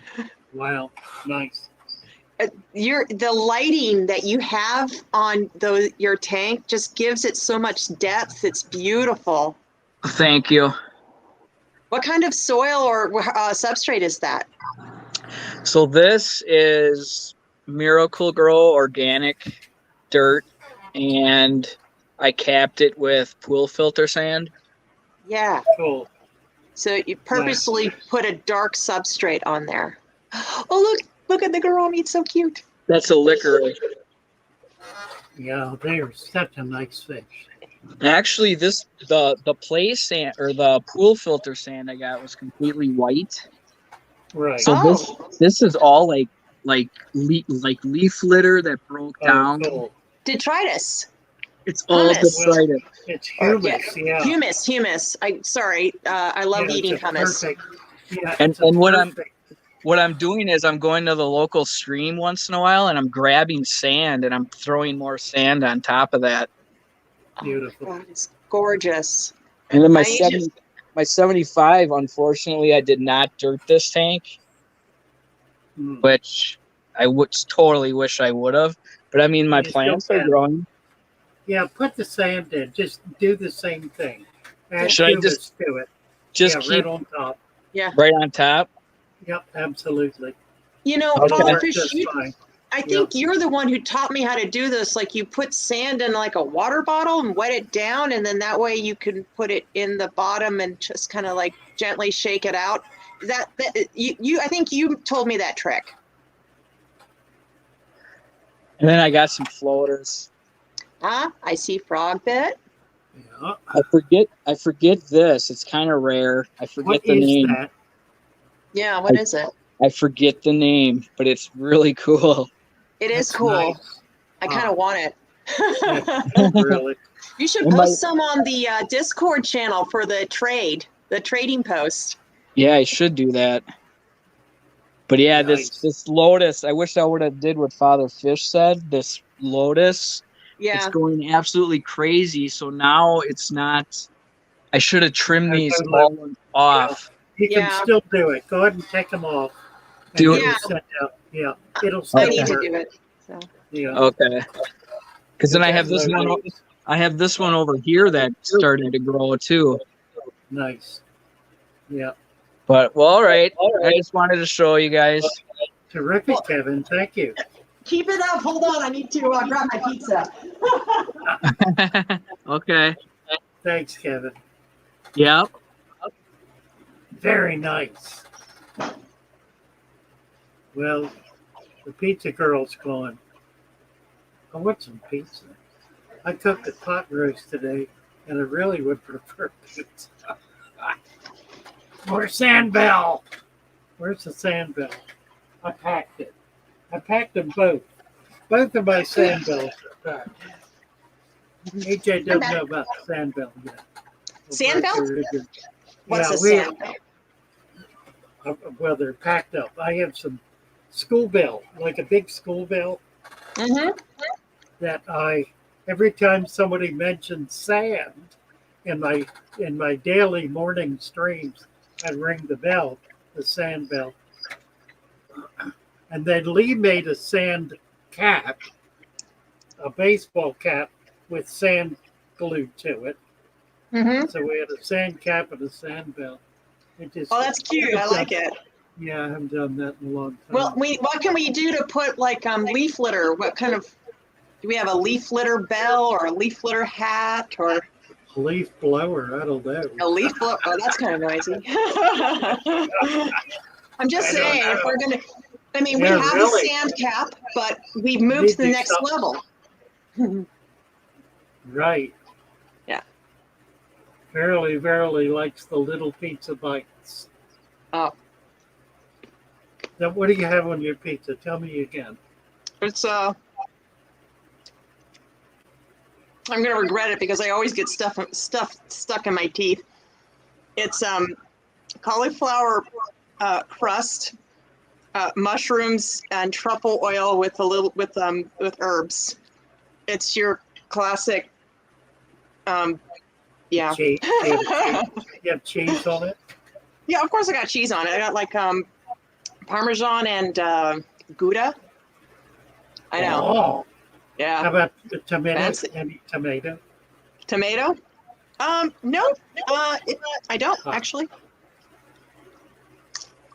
Wow, nice. The lighting that you have on your tank just gives it so much depth. It's beautiful. Thank you. What kind of soil or substrate is that? So this is Miracle Grow organic dirt, and I capped it with pool filter sand. Yeah. Cool. So you purposely put a dark substrate on there. Oh, look at the gourami. It's so cute. That's a licorice. Yeah, they're such a nice fish. Actually, the play sand or the pool filter sand I got was completely white. Right. So this is all like leaf litter that broke down. Cool. Detritus. It's all detritus. It's humus. Yeah. Humus. I love eating hummus. Perfect. Yeah, and what I'm doing is I'm going to the local stream once in a while, and I'm grabbing sand and I'm throwing more sand on top of that. Beautiful. Oh, God, it's gorgeous. And then my 75, unfortunately, I did not dirt this tank, which I would totally wish I would have. But I mean, my plants are growing. Yeah, put the sand in. Just do the same thing. Should I just do it? Just keep right on top. Yeah. Right on top. Yep, absolutely. You know, Okay. Father Fish, I think you're the one who taught me how to do this. Like you put sand in like a water bottle and wet it down, and then that way you can put it in the bottom and just kind of like gently shake it out. I think you told me that trick. And then I got some floaters. I see frog bit. Yeah. I forget this. It's kind of rare. I forget the name. That? Yeah, what is it? I forget the name, but it's really cool. It is That's cool. nice. I kind of want it. Really? You should post some on the Discord channel for the trading post. Yeah, I should do that. But yeah, Nice. this lotus, I wish I would have did what Father Fish said. This lotus, it's Yeah. going absolutely crazy. So now it's not. I should have trimmed these all off. You can still do it. Go ahead and take them off. Do it. It'll set out. Yeah, it'll I still need work. to do it. So. Yeah. Okay. Because then I have this one. I have this one over here that's starting to grow too. Nice. Yeah. But well, all right. I just wanted to show you guys. Terrific, Kevin. Thank you. Keep it up. Hold on. I need to grab my pizza. Okay. Thanks, Kevin. Yep. Very nice. Well, the pizza girl's gone. I want some pizza. I cooked a pot roast today, and I really would prefer pizza. More Sandbell. Where's the Sandbell? I packed it. I packed them both. Both of my Sandbells are packed. AJ doesn't know about the Sandbell yet. Sandbell? What's a Sandbell? Well, they're packed up. I have some school bell, like a big school bell, that every time somebody mentions sand in my daily morning streams, I ring the bell, the sand bell. And then Lee made a sand cap, a baseball cap with sand glued to it. So we had a sand cap and a sand bell. That's cute. I like it. Yeah, I haven't done that in a long time. Well, what can we do to put like leaf litter? What kind of, do we have a leaf litter bell or a leaf litter hat or? A leaf blower, I don't know. A leaf blower, oh, that's kind of noisy. I'm just saying, if we're going to, we have a sand cap, but we've moved to the next level. Right. Yeah. Verily likes the little pizza bites. Oh. Now, what do you have on your pizza? Tell me again. It's I'm gonna regret it because I always get stuff stuck in my teeth. It's cauliflower crust, mushrooms, and truffle oil with herbs. It's your classic. Yeah. Cheese. You have cheese on it? Yeah, of course I got cheese on it. I got like Parmesan and Gouda. I know. Oh. Yeah. How about the tomato? Fancy. Any tomato? Tomato? No. I don't actually.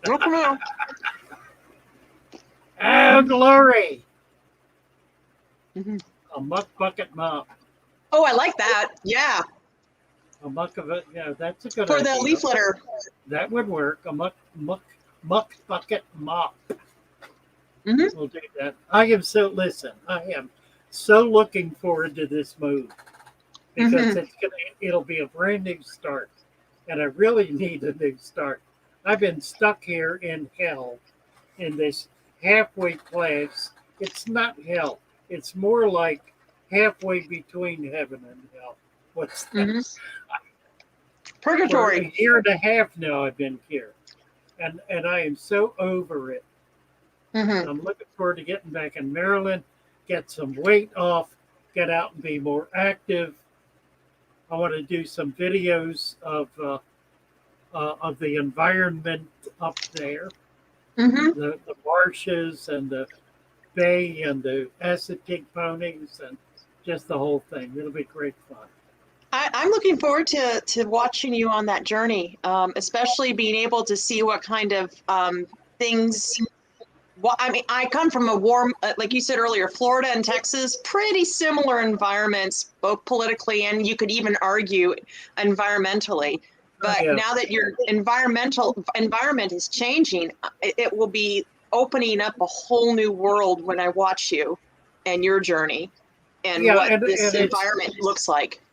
No tomato. Oh, glory! A muck bucket mop. Oh, I like that. Yeah. A muck of it. Yeah, that's a good For idea. the leaf litter. That would work. A muck bucket mop. We'll do that. I am so looking forward to this move because it'll be a brand new start, and I really need a new start. I've been stuck here in hell in this halfway place. It's not hell. It's more like halfway between heaven and hell. What's that? Purgatory. For a year and a half now I've been here, and I am so over it. I'm looking forward to getting back in Maryland, get some weight off, get out and be more active. I want to do some videos of the environment up there, the marshes and the bay and the acetic ponies and just the whole thing. It'll be great fun. I'm looking forward to watching you on that journey, especially being able to see what kind of things. Well, I come from a warm, like you said earlier, Florida and Texas, pretty similar environments, both politically and you could even argue environmentally. But now that your environment is changing, it will be opening up a whole new world when I watch you and your journey and what this environment looks like.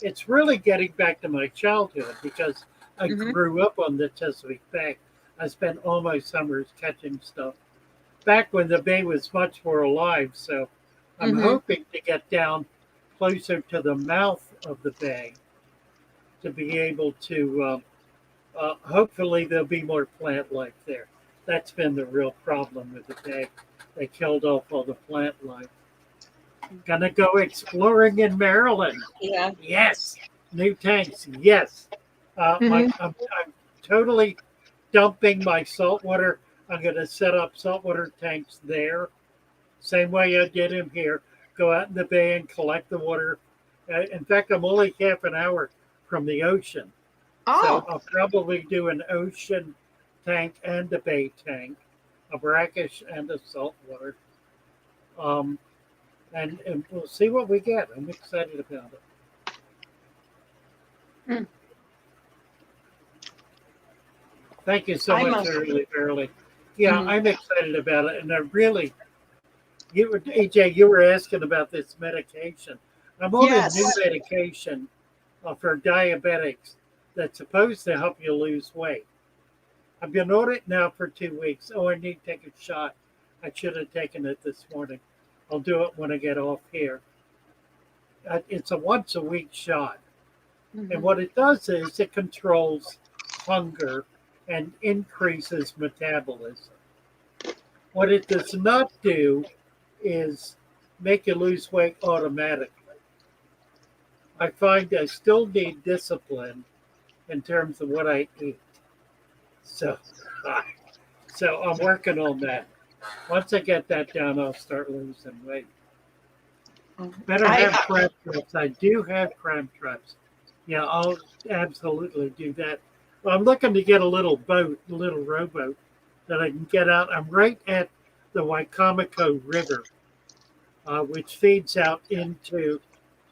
It's really getting back to my childhood because I grew up on the Chesapeake Bay. I spent all my summers catching stuff back when the bay was much more alive. So I'm hoping to get down closer to the mouth of the bay to be able to, hopefully there'll be more plant life there. That's been the real problem with the bay. They killed off all the plant life. Gonna go exploring in Maryland. Yeah. Yes. New tanks. Yes. I'm totally dumping my saltwater. I'm going to set up saltwater tanks there. Same way I did them here. Go out in the bay and collect the water. In fact, I'm only half an hour from the ocean. Oh. So I'll probably do an ocean tank and a bay tank, a brackish and a saltwater. And we'll see what we get. I'm excited about it. Hmm. Thank you so much, Early. Yeah, I'm excited about it. And I really, AJ, you were asking about this medication. I'm on a new medication for diabetics that's supposed to help you lose weight. I've been on it now for 2 weeks. Oh, I need to take a shot. I should have taken it this morning. I'll do it when I get off here. It's a once a week shot. And what it does is it controls hunger and increases metabolism. What it does not do is make you lose weight automatically. I find I still need discipline in terms of what I eat. So I'm working on that. Once I get that down, I'll start losing weight. Better have crab traps. I do have crab traps. Yeah, I'll absolutely do that. Well, I'm looking to get a little boat, a little rowboat that I can get out. I'm right at the Wicomico River, which feeds out into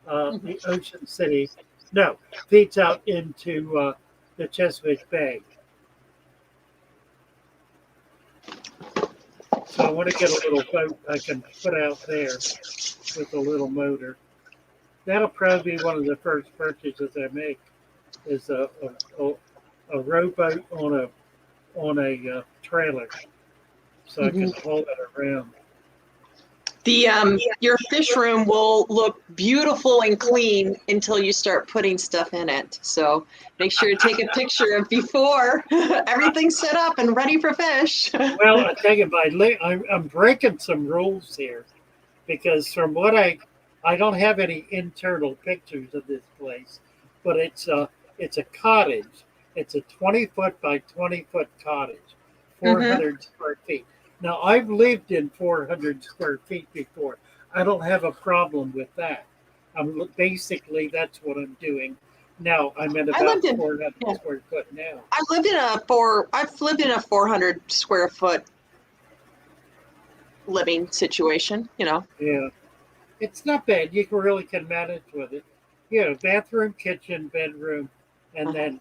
the Ocean City. No, feeds out into the Chesapeake Bay. So I want to get a little boat I can put out there with a little motor. That'll probably be one of the first purchases I make, is a rowboat on a trailer, so I can haul it around. Your fish room will look beautiful and clean until you start putting stuff in it. So make sure to take a picture of before everything's set up and ready for fish. Well, I tell you, I'm breaking some rules here, because from what I don't have any internal pictures of this place, but it's a cottage. It's a 20-foot by 20-foot cottage, 400 square feet. Now, I've lived in 400 square feet before. I don't have a problem with that. Basically, that's what I'm doing now. I'm at about 400 square foot now. I've lived in a 400 square foot living situation, you know. Yeah. It's not bad. You really can manage with it. Yeah, bathroom, kitchen, bedroom, and then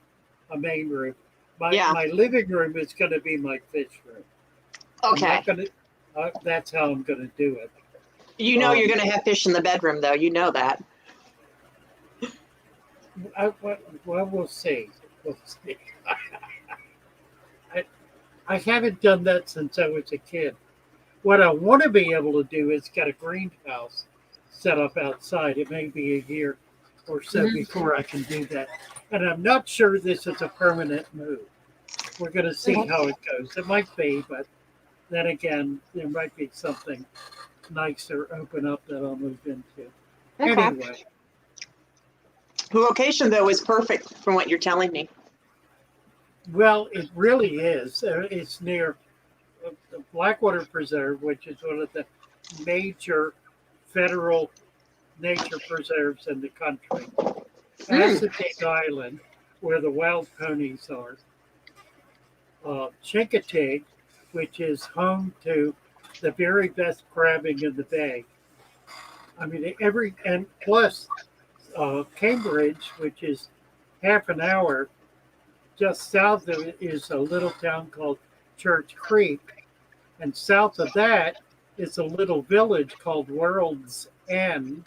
a main room. My living room is going to be my fish room. Okay. That's how I'm going to do it. You know you're going to have fish in the bedroom, though. You know that. We'll see. We'll see. I haven't done that since I was a kid. What I want to be able to do is get a greenhouse set up outside. It may be a year or so before I can do that. And I'm not sure this is a permanent move. We're going to see how it goes. It might be, but then again, there might be something nicer open up that I'll move into. Anyway. The location, though, is perfect from what you're telling me. Well, it really is. It's near the Blackwater Preserve, which is one of the major federal nature preserves in the country. Chesapeake Island, where the wild ponies are. Chincoteague, which is home to the very best crabbing in the bay. I mean, and plus Cambridge, which is half an hour just south of it, is a little town called Church Creek. And south of that is a little village called World's End,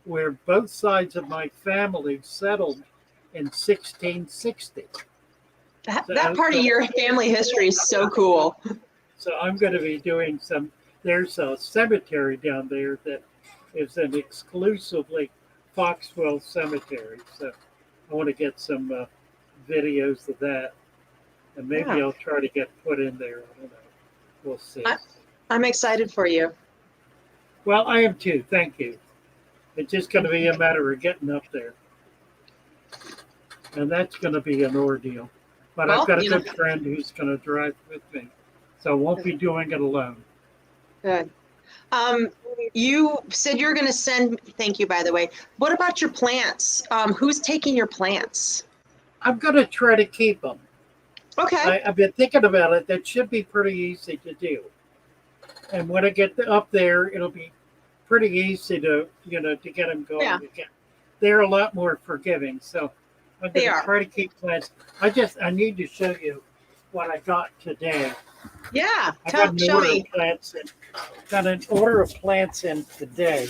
where both sides of my family settled in 1660. That part of your family history is so cool. So I'm going to be doing there's a cemetery down there that is an exclusively Foxwell cemetery. So I want to get some videos of that, and maybe Yeah. I'll try to get put in there. I don't know. We'll see. I'm excited for you. Well, I am too. Thank you. It's just going to be a matter of getting up there, and that's going to be an ordeal. But Well, I've got a you know- good friend who's going to drive with me, so I won't be doing it alone. Good. You said you're going to send. Thank you, by the way. What about your plants? Who's taking your plants? I'm going to try to keep them. Okay. I've been thinking about it. That should be pretty easy to do. And when I get up there, it'll be pretty easy to to get them going again. They're a lot more forgiving, so I'm going to try to keep plants. I need to show you what I got today. Yeah, I got an order of plants in. Got an order of plants in today.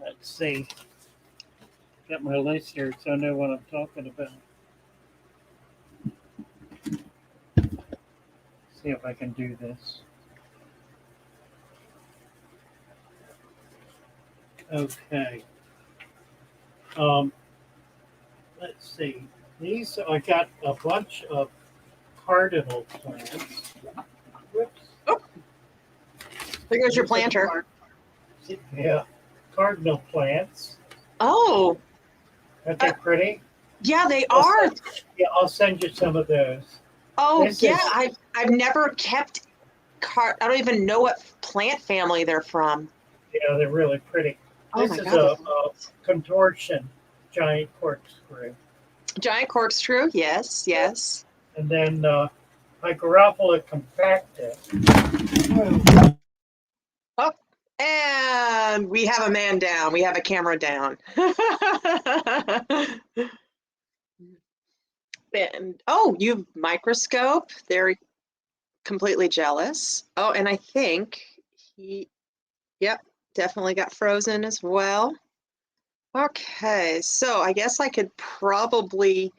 Let's see. Get my list here so I know what I'm talking about. See if I can do this. Okay. Let's see. These I got a bunch of cardinal plants. Whoops. Oh, there goes your planter. Yeah, cardinal plants. Oh. Aren't they pretty? Yeah, they are. I'll send you some of those. Oh, yeah. I've never kept I don't even know what plant family they're from. Yeah, they're really pretty. Oh This my is God. a contortion giant corkscrew. Giant corkscrew, yes, yes. And then Hygrophila compacta. Oh, and we have a man down. We have a camera down. And you've microscope. They're completely jealous. Oh, and I think definitely got frozen as well. Okay, so I guess I could probably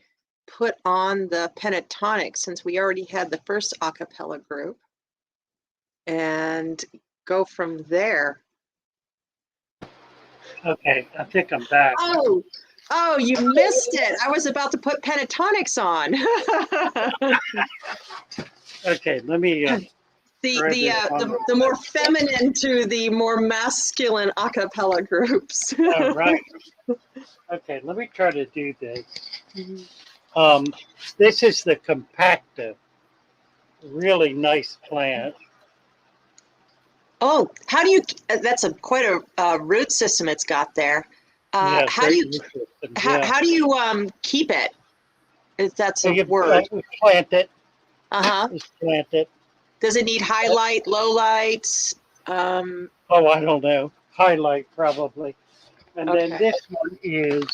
put on the pentatonic since we already had the first a cappella group and go from there. Okay, I think I'm back. Oh, you missed it. I was about to put pentatonics on. Okay, let me. The more feminine to the more masculine a cappella groups. All right. Okay, let me try to do this. This is the compacta. Really nice plant. Oh, how do you? That's quite a root system it's got there. How do you keep it? If that's a word. Plant it. Just plant it. Does it need highlight, low light? I don't know. Highlight probably. And then this one is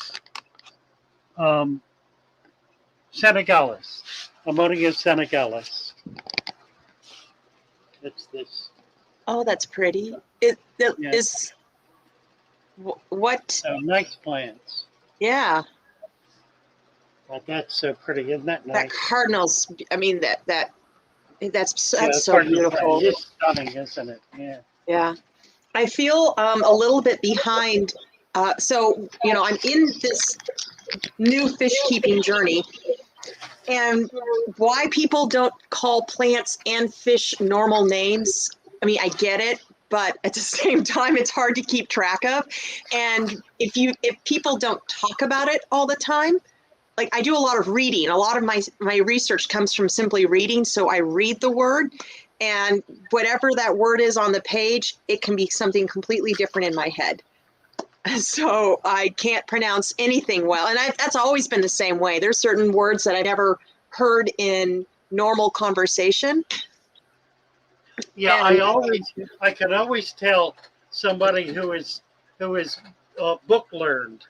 Senegalis. Ammonia senegalis. It's this. Oh, that's pretty. What? So nice plants. Yeah. But that's so pretty, isn't that nice? That cardinal's. I mean that's so beautiful. It's stunning, isn't it? Yeah. Yeah. I feel a little bit behind. So I'm in this new fish keeping journey, and why people don't call plants and fish normal names. I mean, I get it, but at the same time, it's hard to keep track of. And if people don't talk about it all the time, like I do a lot of reading. A lot of my research comes from simply reading. So I read the word, and whatever that word is on the page, it can be something completely different in my head. So I can't pronounce anything well. And that's always been the same way. There's certain words that I never heard in normal conversation. Yeah, I can always tell somebody who is book learned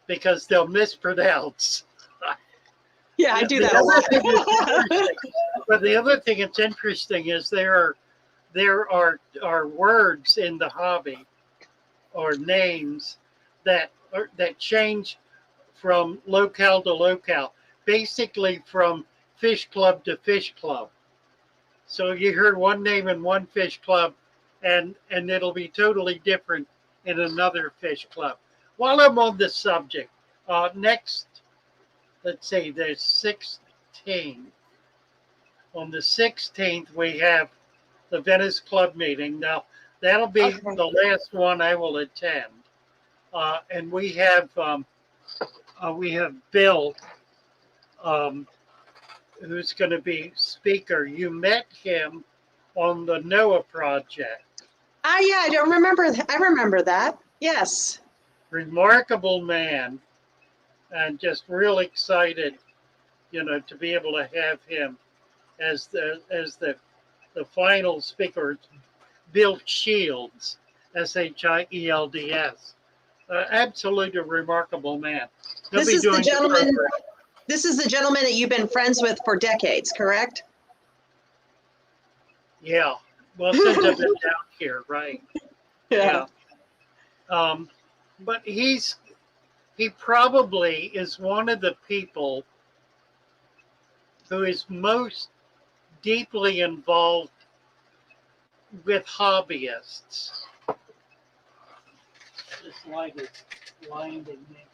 because they'll mispronounce. Yeah, I do that a lot. But the other thing that's interesting is there are words in the hobby or names that change from locale to locale, basically from fish club to fish club. So you heard one name in one fish club and it'll be totally different in another fish club. While I'm on the subject, next, let's say the 16th. On the 16th, we have the Venice Club meeting. Now, that'll be the last one I will attend. And we have Bill, who's going to be speaker. You met him on the NOAA project. Yeah, I don't remember. I remember that. Yes. Remarkable man, and just real excited, to be able to have him as the final speaker. Bill Shields, Shields. Absolutely a remarkable man. This is the gentleman. This is the gentleman that you've been friends with for decades, correct? Yeah. Well, since I've been down here, right? Yeah. But he probably is one of the people who is most deeply involved with hobbyists. This light is blinding me.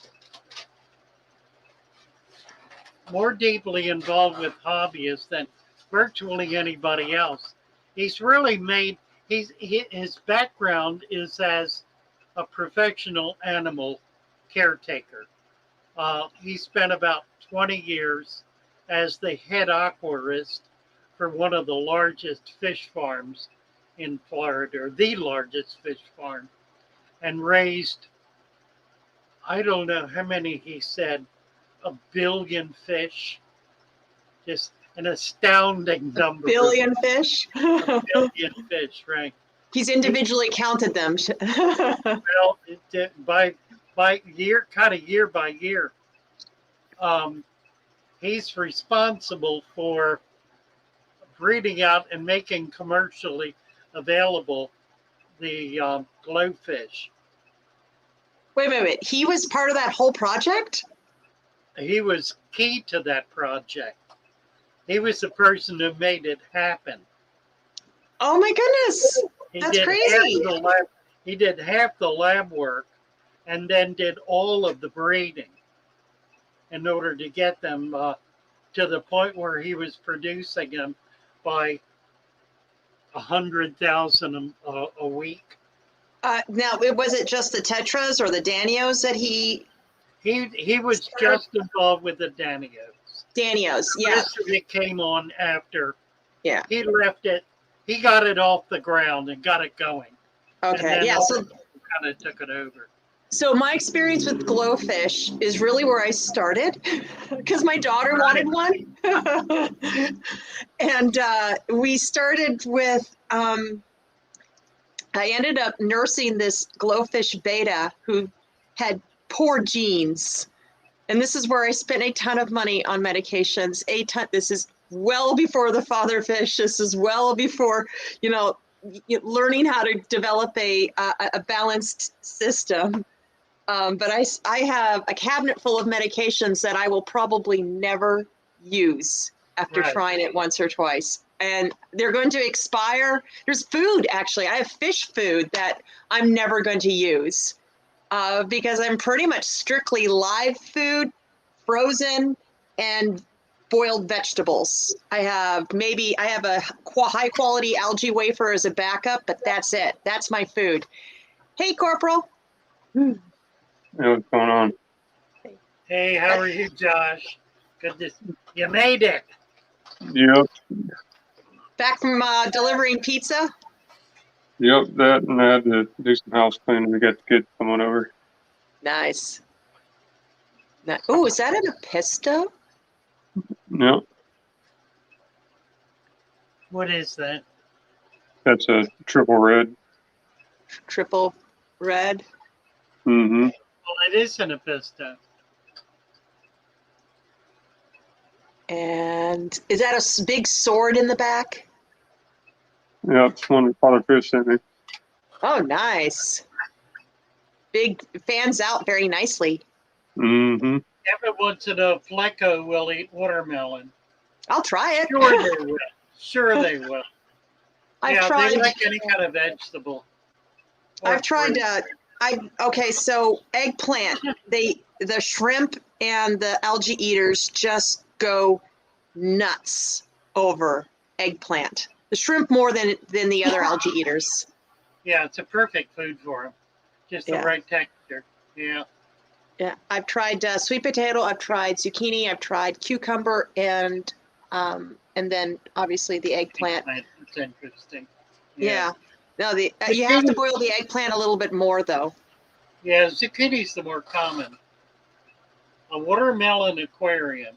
More deeply involved with hobbyists than virtually anybody else. He's really made, his background is as a professional animal caretaker. He spent about 20 years as the head aquarist for one of the largest fish farms in Florida, or the largest fish farm, and raised, I don't know how many he said, 1 billion fish. Just an astounding number. 1 billion fish? 1 billion fish, right. He's individually counted them. Well, by year, kind of year by year. He's responsible for breeding out and making commercially available the glowfish. Wait. He was part of that whole project? He was key to that project. He was the person who made it happen. Oh my goodness. That's crazy. He did half the lab work and then did all of the breeding in order to get them to the point where he was producing them by 100,000 a week. Now, was it just the tetras or the danios that he was just involved with the danios. Danios, yeah. It came on after. Yeah. He left it. He got it off the ground and got it going. Okay. Yeah. So kind of took it over. So my experience with glowfish is really where I started, because my daughter wanted one, and we started with. I ended up nursing this glowfish beta who had poor genes. And this is where I spent a ton of money on medications. This is well before the father fish. This is well before, learning how to develop a balanced system. But I have a cabinet full of medications that I will probably never use after trying it once or twice. And they're going to expire. There's food, actually. I have fish food that I'm never going to use because I'm pretty much strictly live food, frozen, and boiled vegetables. I have a high quality algae wafer as a backup, but that's it. That's my food. Hey, Corporal. Hey, what's going on? Hey, how are you, Josh? Good you made it. Yep. Back from delivering pizza? Yep, that, and I had to do some house cleaning to get the kids coming over. Nice. Oh, is that an Apisto? Yep. What is that? That's a triple red. Triple red? Mm-hmm. Well, it is an Apisto. And is that a big sword in the back? Yep, it's one that Father Fish sent me. Oh, nice. Big fans out very nicely. Mm-hmm. If it wants to know, Flecko will eat watermelon. I'll try it. Sure they will. Sure they will. I've tried. They like any kind of vegetable. I've tried. Okay, so eggplant. The shrimp and the algae eaters just go nuts over eggplant. The shrimp more than the other algae eaters. Yeah, it's a perfect food for them. Just the right texture. Yeah. Yeah, I've tried sweet potato. I've tried zucchini. I've tried cucumber, and then obviously the eggplant. It's interesting. Yeah. No, you have to boil the eggplant a little bit more, though. Yeah, zucchini's the more common. A watermelon aquarium.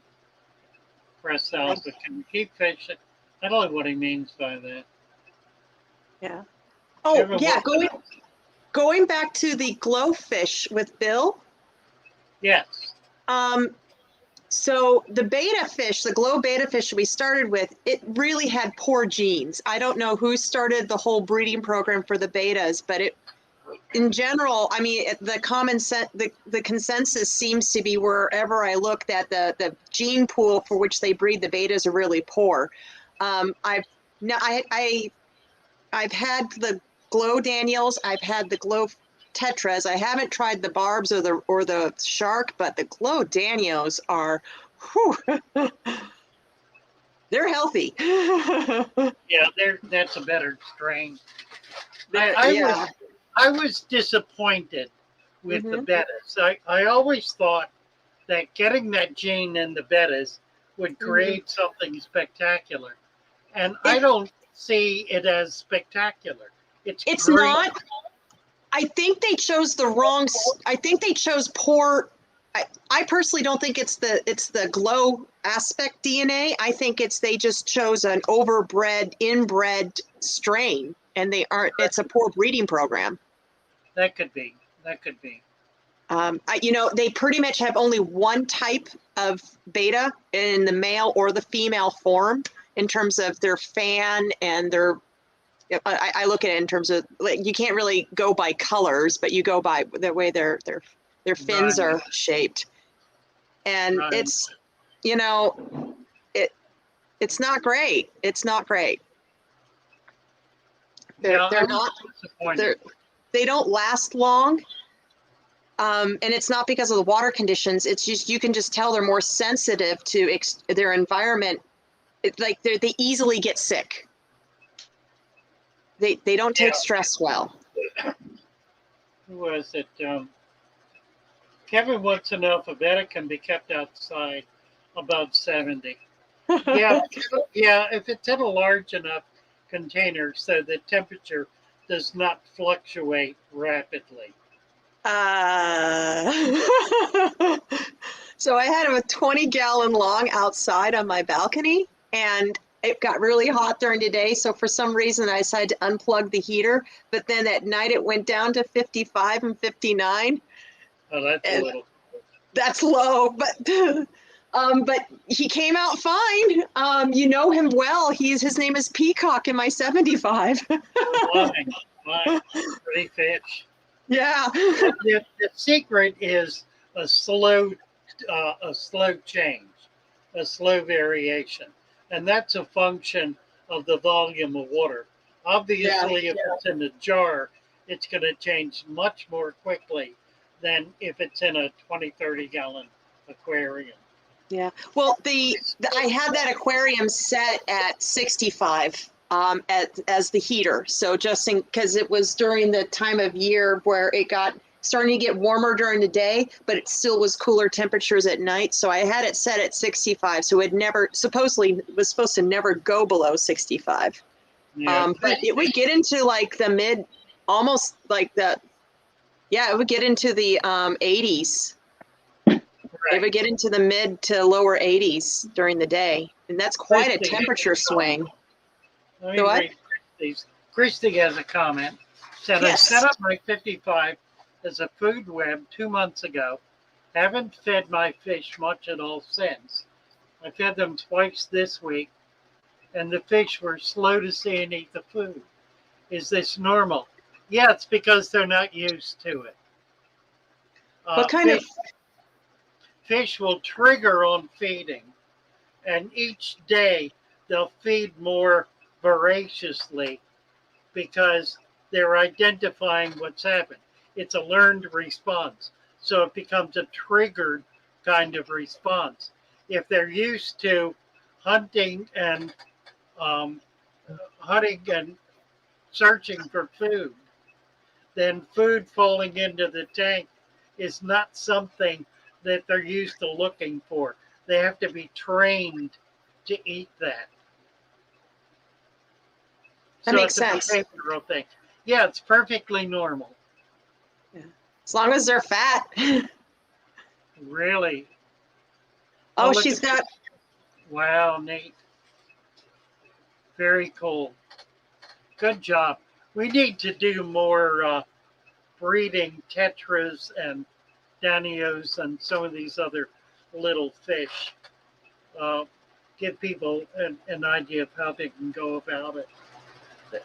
Press alpha can keep fish. I don't know what he means by that. Yeah. Oh, yeah. Going back to the glowfish with Bill. Yes. So the beta fish, the glow beta fish we started with, it really had poor genes. I don't know who started the whole breeding program for the betas, but in general, I mean, the consensus seems to be wherever I look that the gene pool for which they breed the betas are really poor. I've had the glow Daniels, I've had the glow tetras. I haven't tried the barbs or the shark, but the glow Daniels are, they're healthy. Yeah, that's a better strain. I was disappointed with the betas. I always thought that getting that gene in the betas would create something spectacular, and I don't see it as spectacular. It's great. Not. I think they chose the wrong. I think they chose poor. I personally don't think it's the glow aspect DNA. I think they just chose an inbred strain, and they aren't. It's a poor breeding program. That could be. They pretty much have only one type of beta in the male or the female form in terms of their fan and their. I look at it in terms of, like, you can't really go by colors, but you go by the way their fins are shaped, and it's not great. It's not great. They're not. They don't last long, and it's not because of the water conditions. It's just you can just tell they're more sensitive to their environment. They easily get sick. They don't take stress well. Who was it? Kevin wants to know if a betta can be kept outside above 70. Yeah, if it's in a large enough container so the temperature does not fluctuate rapidly. So I had a 20-gallon long outside on my balcony, and it got really hot during the day, so for some reason I decided to unplug the heater, but then at night it went down to 55 and 59. Oh, that's a little. That's low, but he came out fine. You know him well. His name is Peacock in my 75. Pretty fish. Yeah. The secret is a slow change, a slow variation. And that's a function of the volume of water. Obviously, if it's in a jar, it's going to change much more quickly than if it's in a 20, 30-gallon aquarium. Yeah. Well, I had that aquarium set at 65 as the heater. So just because it was during the time of year where it got starting to get warmer during the day, but it still was cooler temperatures at night. So I had it set at 65. So it supposedly was supposed to never go below 65. Yeah. But it would get into like the mid, almost like it would get into the 80s. Right. It would get into the mid to lower 80s during the day. And that's quite a temperature swing. Christy has a comment. Said, I set up my 55 as a food web 2 months ago. Haven't fed my fish much at all since. I fed them twice this week, and the fish were slow to see and eat the food. Is this normal? Yeah, it's because they're not used to it. What kind of fish will trigger on feeding, and each day they'll feed more voraciously because they're identifying what's happened. It's a learned response. So it becomes a triggered kind of response. If they're used to hunting and searching for food, then food falling into the tank is not something that they're used to looking for. They have to be trained to eat that. That makes sense. It's a behavioral thing. Yeah, it's perfectly normal. Yeah. As long as they're fat. Really? Oh, she's got. Wow, Nate. Very cool. Good job. We need to do more breeding tetras and danios and some of these other little fish. Give people an idea of how they can go about it.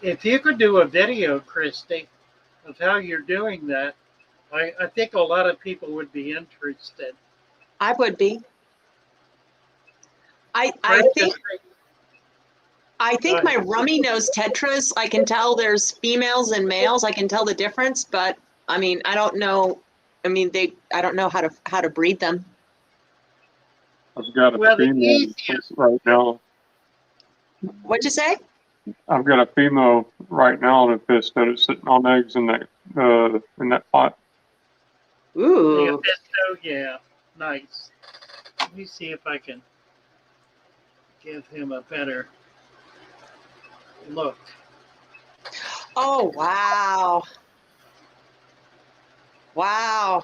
If you could do a video, Christy, of how you're doing that, I think a lot of people would be interested. I would be. I think my rummy nose tetras, I can tell there's females and males. I can tell the difference, but I mean, I don't know. I mean, I don't know how to breed them. I've got a female right now. What'd you say? I've got a female right now in a fish that is sitting on eggs in that pot. Ooh. Yeah, nice. Let me see if I can give him a better look. Oh, wow. Wow.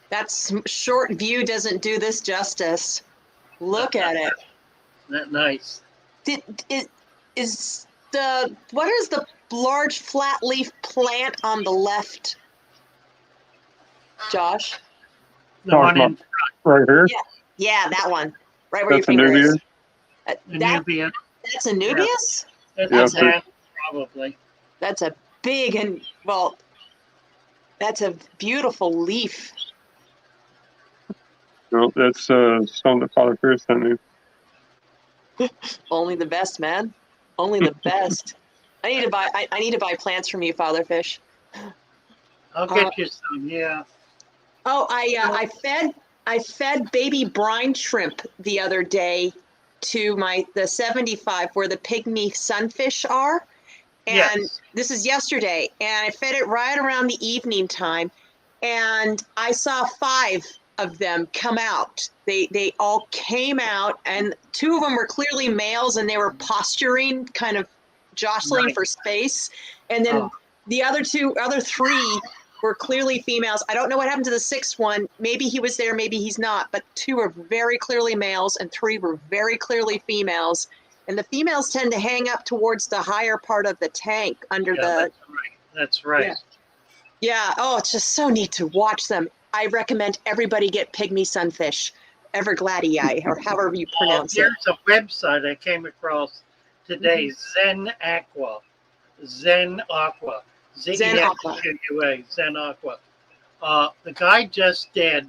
That short view doesn't do this justice. Look at it. That nice. What is the large flat leaf plant on the left, Josh? The one in right here? Yeah, that one. Right where That's your finger is. Nubian. That's a Nubius? That's probably. That's a big that's a beautiful leaf. Well, that's something that Father Chris sent me. Only the best, man. Only the best. I need to buy plants from you, Father Fish. I'll get you some, yeah. Oh, I fed baby brine shrimp the other day to the 75 where the pygmy sunfish are. And this is yesterday. And I fed it right around the evening time. And I saw 5 of them come out. They all came out, and 2 of them were clearly males, and they were posturing, kind of jostling for space. And then the other 3 were clearly females. I don't know what happened to the 6th one. Maybe he was there, maybe he's not. But 2 were very clearly males, and 3 were very clearly females. And the females tend to hang up towards the higher part of the tank under the. That's right. Yeah. Oh, it's just so neat to watch them. I recommend everybody get pygmy sunfish, Evergladii, or however you pronounce it. There's a website I came across today, Zen Aqua. Zen Aqua. Zen Aqua. Zen Aqua. The guy just did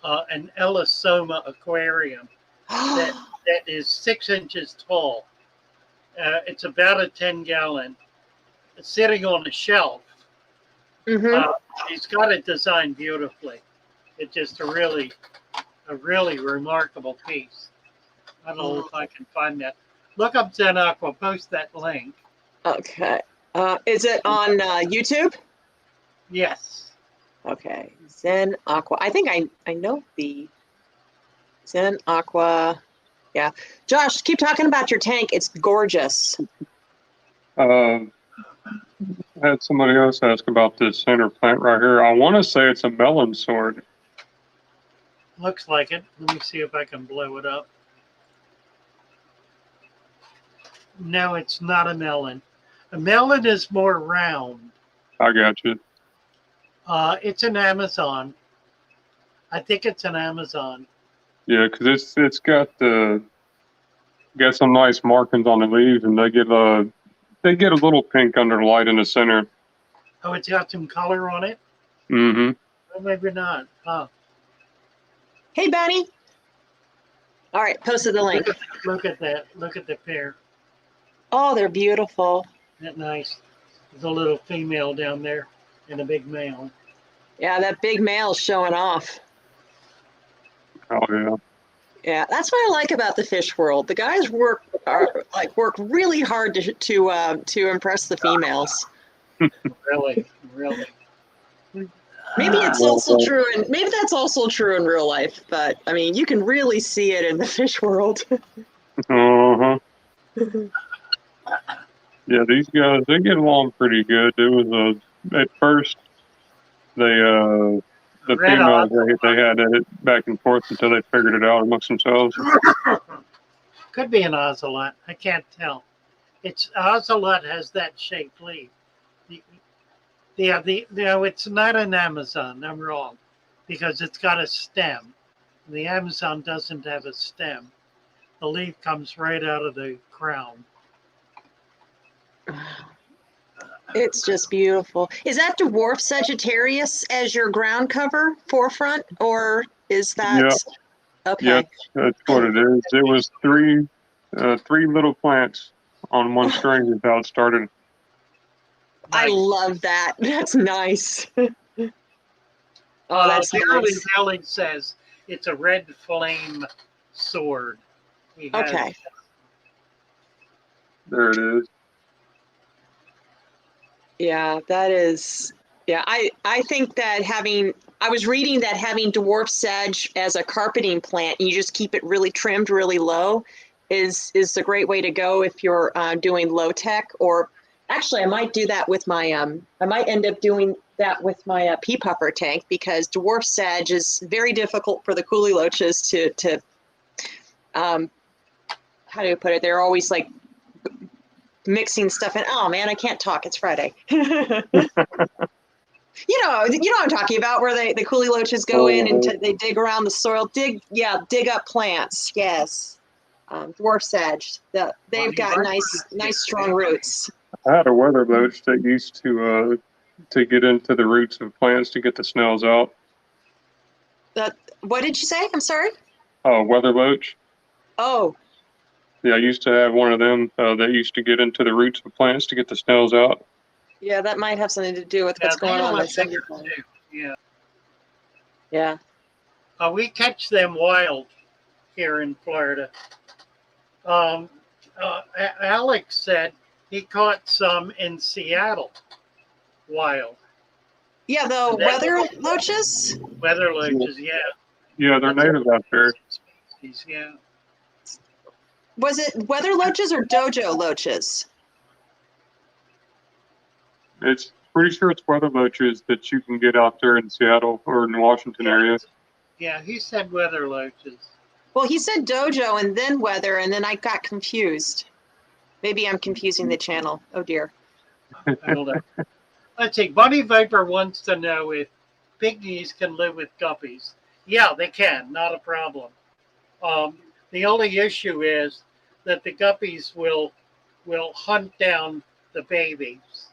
an Elisoma aquarium that is 6 inches tall. It's about a 10-gallon. It's sitting on a shelf. He's got it designed beautifully. It's just a really remarkable piece. I don't know if I can find that. Look up Zen Aqua. Post that link. Okay. Is it on YouTube? Yes. Okay. Zen Aqua. I think I know the Zen Aqua. Yeah. Josh, keep talking about your tank. It's gorgeous. I had somebody else ask about this center plant right here. I want to say it's a melon sword. Looks like it. Let me see if I can blow it up. No, it's not a melon. A melon is more round. I got you. It's an Amazon. I think it's an Amazon. Yeah, because it's got some nice markings on the leaves, and they get a little pink under the light in the center. Oh, it's got some color on it? Mm-hmm. Well, maybe not. Oh. Hey, Benny. All right, posted the link. Look at that. Look at the pair. Oh, they're beautiful. Isn't that nice? There's a little female down there and a big male. Yeah, that big male's showing off. Oh yeah. Yeah, that's what I like about the fish world. The guys work really hard to impress the females. Really. Maybe it's also true, and maybe that's also true in real life. But I mean, you can really see it in the fish world. Uh-huh. Yeah, these guys, they get along pretty good. It was at first the Red females they had it back and forth until they figured it out amongst themselves. Could be an ocelot. I can't tell. It's ocelot has that shaped leaf. It's not an Amazon. I'm wrong, because it's got a stem. The Amazon doesn't have a stem. The leaf comes right out of the crown. It's just beautiful. Is that dwarf Sagittarius as your ground cover forefront, or is that? Yeah. Okay? Yeah, that's what it is. It was three little plants on one string is how it started. I love that. That's nice. Oh, that's nice. Ellie says it's a red flame sword. Okay. There it is. Yeah, that is. Yeah, I think that I was reading that having dwarf sedge as a carpeting plant, you just keep it really trimmed, really low, is a great way to go if you're doing low tech. Or actually, I might do that with my I might end up doing that with my pea puffer tank, because dwarf sedge is very difficult for the coolie loaches to how do you put it? They're always like mixing stuff in. Oh man, I can't talk. It's Friday. You know what I'm talking about, where the coolie loaches go in and they dig around the soil, dig up plants. Yes, dwarf sedge. They've got nice strong roots. I had a weather loach that used to get into the roots of plants to get the snails out. What did you say? I'm sorry. Oh, weather loach. Oh. Yeah, I used to have one of them that used to get into the roots of plants to get the snails out. Yeah, that might have something to do with what's going on. Yeah. We catch them wild here in Florida. Alex said he caught some in Seattle wild. Yeah, the weather loaches? Weather loaches, yeah. Yeah, they're native out there. Yeah. Was it weather loaches or dojo loaches? It's pretty sure it's weather loaches that you can get out there in Seattle or in the Washington area. Yeah, he said weather loaches. Well, he said dojo and then weather, and then I got confused. Maybe I'm confusing the channel. Oh dear. I don't know. Let's see. Bunny Viper wants to know if pygmies can live with guppies. Yeah, they can. Not a problem. The only issue is that the guppies will hunt down the babies.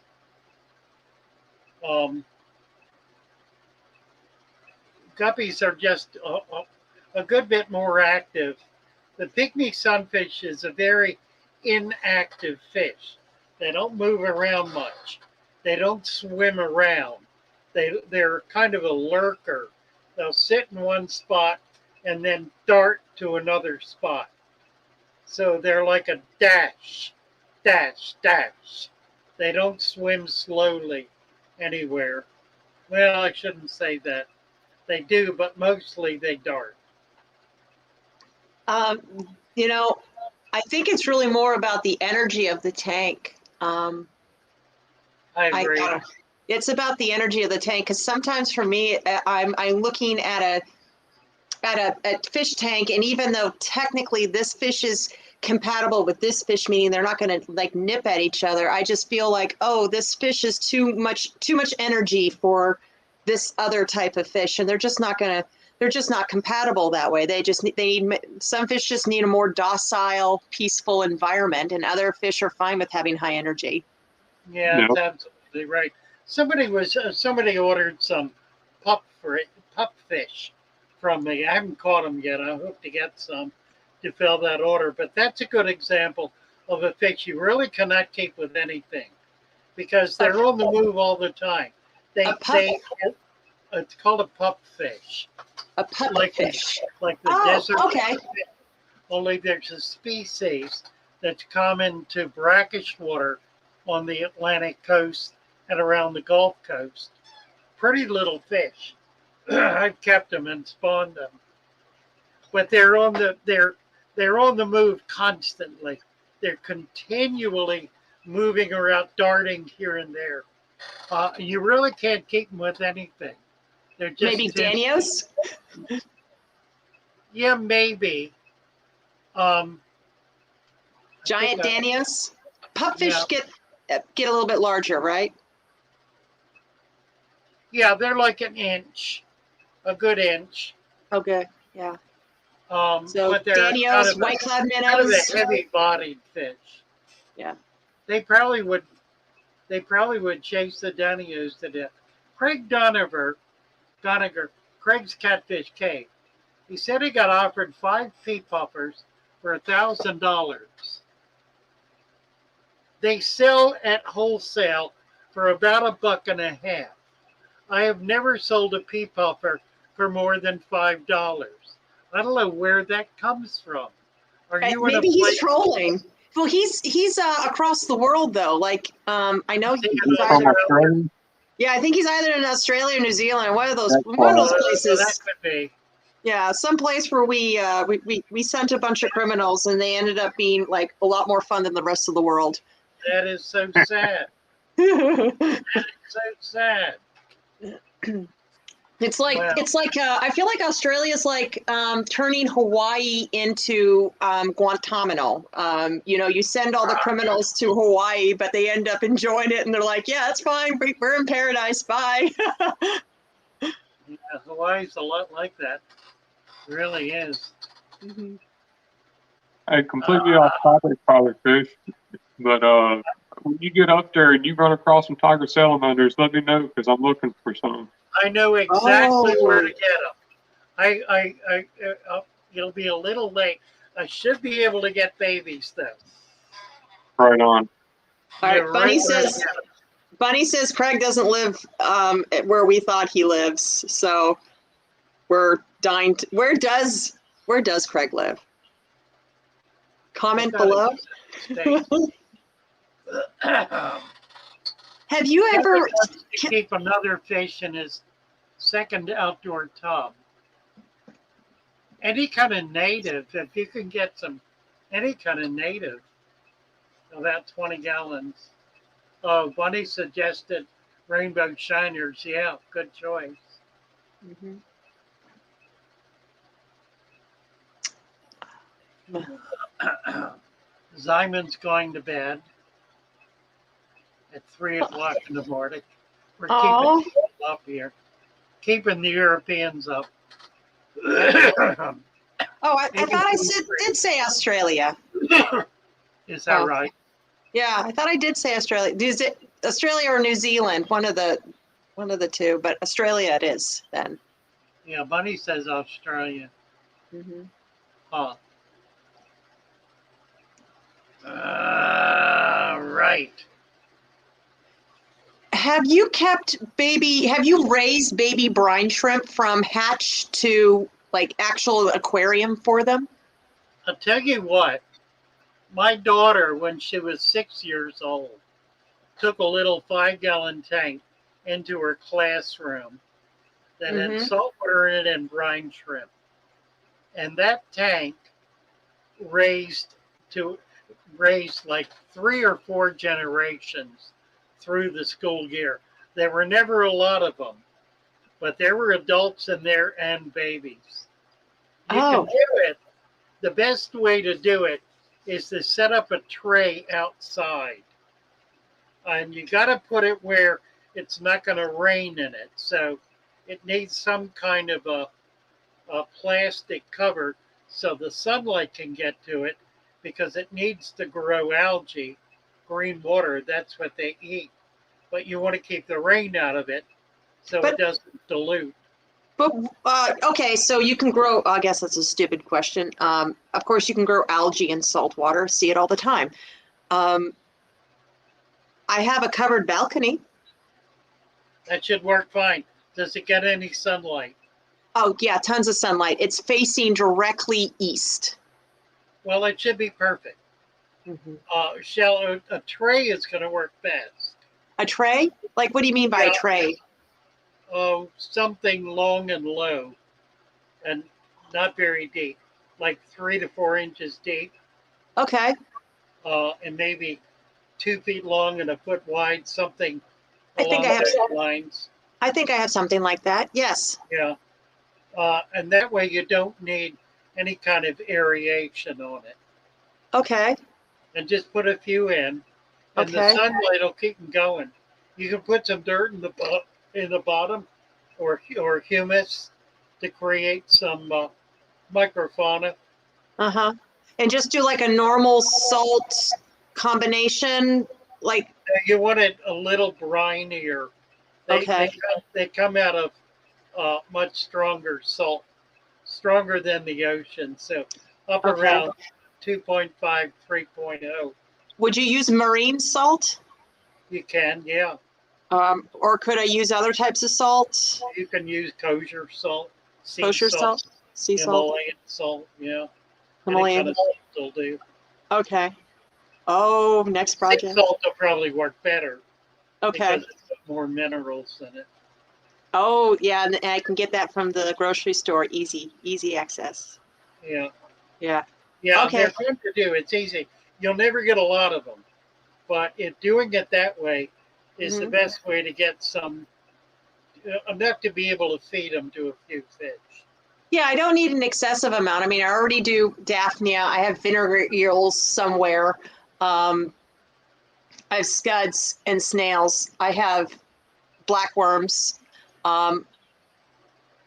Guppies are just a good bit more active. The pygmy sunfish is a very inactive fish. They don't move around much. They don't swim around. They're kind of a lurker. They'll sit in one spot and then dart to another spot. So they're like a dash, dash, dash. They don't swim slowly anywhere. Well, I shouldn't say that. They do, but mostly they dart. You know, I think it's really more about the energy of the tank. I agree. It's about the energy of the tank, because sometimes for me, I'm looking at a fish tank, and even though technically this fish is compatible with this fish, meaning they're not going to like nip at each other, I just feel like, oh, this fish is too much energy for this other type of fish, and they're just not compatible that way. Some fish just need a more docile, peaceful environment, and other fish are fine with having high energy. Yeah, that's absolutely right. Somebody ordered some pup fish from me. I haven't caught them yet. I hope to get some to fill that order. But that's a good example of a fish you really cannot keep with anything. because they're on the move all the time. It's called a pupfish. A pupfish. Like the desert. Okay. Only there's a species that's common to brackish water on the Atlantic coast and around the Gulf Coast. Pretty little fish. I've kept them and spawned them, but they're on the move constantly. They're continually moving around, darting here and there. You really can't keep them with anything. They're just maybe Danios. Yeah, maybe. Giant Danios. Pupfish get a little bit larger, right? Yeah, they're like an inch, a good inch. Okay, yeah. So but Danios, white cloud minnows, kind of a heavy-bodied fish. Yeah. They probably would chase the Danios to death. Craig Doniger, Craig's Catfish Cave. He said he got offered 5 pea poppers for $1,000. They sell at wholesale for about $1.50. I have never sold a pea popper for more than $5. I don't know where that comes from. Maybe he's trolling. Well, he's across the world though. Like I know he's from Australia. Yeah, I think he's either in Australia or New Zealand. One of those places. That could be. Yeah, some place where we sent a bunch of criminals and they ended up being like a lot more fun than the rest of the world. That is so sad. That is so sad. It's like I feel like Australia's like turning Hawaii into Guantanamo. You send all the criminals to Hawaii, but they end up enjoying it, and they're like, "Yeah, it's fine. We're in paradise. Bye." Yeah, Hawaii's a lot like that. It really is. Mm-hmm. Hey, completely off topic, Father Fish, but when you get up there and you run across some tiger salamanders, let me know because I'm looking for some. I know exactly where to get them. It'll be a little late. I should be able to get babies though. Right on. All right, Bunny says Craig doesn't live where we thought he lives, so we're dying. Where does Craig live? Comment below. Have you ever keep another fish in his second outdoor tub? Any kind of native, if you can get any kind of native, about 20 gallons. Oh, Bunny suggested rainbow shiners. Yeah, good choice. Mm-hmm. Zymon's going to bed at 3 o'clock in the morning. We're keeping people up here, keeping the Europeans up. I thought I did say Australia. Is that right? Yeah, I thought I did say Australia. Is it Australia or New Zealand? One of the two, but Australia it is then. Yeah, Bunny says Australia. Mm-hmm. Huh. Right. Have you raised baby brine shrimp from hatch to like actual aquarium for them? I'll tell you what, my daughter, when she was 6 years old, took a little 5-gallon tank into her classroom that had salt water in it and brine shrimp. And that tank raised like 3 or 4 generations through the school year. There were never a lot of them, but there were adults in there and babies. You can do it. The best way to do it is to set up a tray outside. And you got to put it where it's not going to rain in it. So it needs some kind of a plastic cover so the sunlight can get to it, because it needs to grow algae, green water. That's what they eat. But you want to keep the rain out of it so it doesn't dilute. But okay, so you can grow. I guess that's a stupid question. Of course, you can grow algae in salt water. See it all the time. I have a covered balcony. That should work fine. Does it get any sunlight? Oh yeah, tons of sunlight. It's facing directly east. Well, it should be perfect. A tray is going to work best. A tray? Like, what do you mean by a tray? Oh, something long and low, and not very deep, like 3 to 4 inches deep. Okay. And maybe 2 feet long and a foot wide, something I think along I have those lines. I think I have something like that. Yes. Yeah. And that way you don't need any kind of aeration on it. Okay. And just put a few in, and the sunlight will keep them going. You can put some dirt in the bottom, or humus to create some microfauna. And just do like a normal salt combination, like. You want it a little brinier. They come out of much stronger salt, stronger than the ocean. So up around 2.5, 3.0. Would you use marine salt? You can, yeah. Or could I use other types of salt? You can use kosher salt, sea salt, sea salt, Himalayan salt, yeah. Himalayan Any kind of salt will do. Okay. Oh, next project. Sea salt will probably work better. Okay. Because it's got more minerals in it. Oh, yeah, and I can get that from the grocery store. Easy access. Yeah. Yeah. Yeah, Okay. they're fun to do. It's easy. You'll never get a lot of them. But doing it that way is the best way to get some, enough to be able to feed them to a few fish. Yeah, I don't need an excessive amount. I mean, I already do Daphnia. I have vinegar eels somewhere. I have scuds and snails. I have blackworms.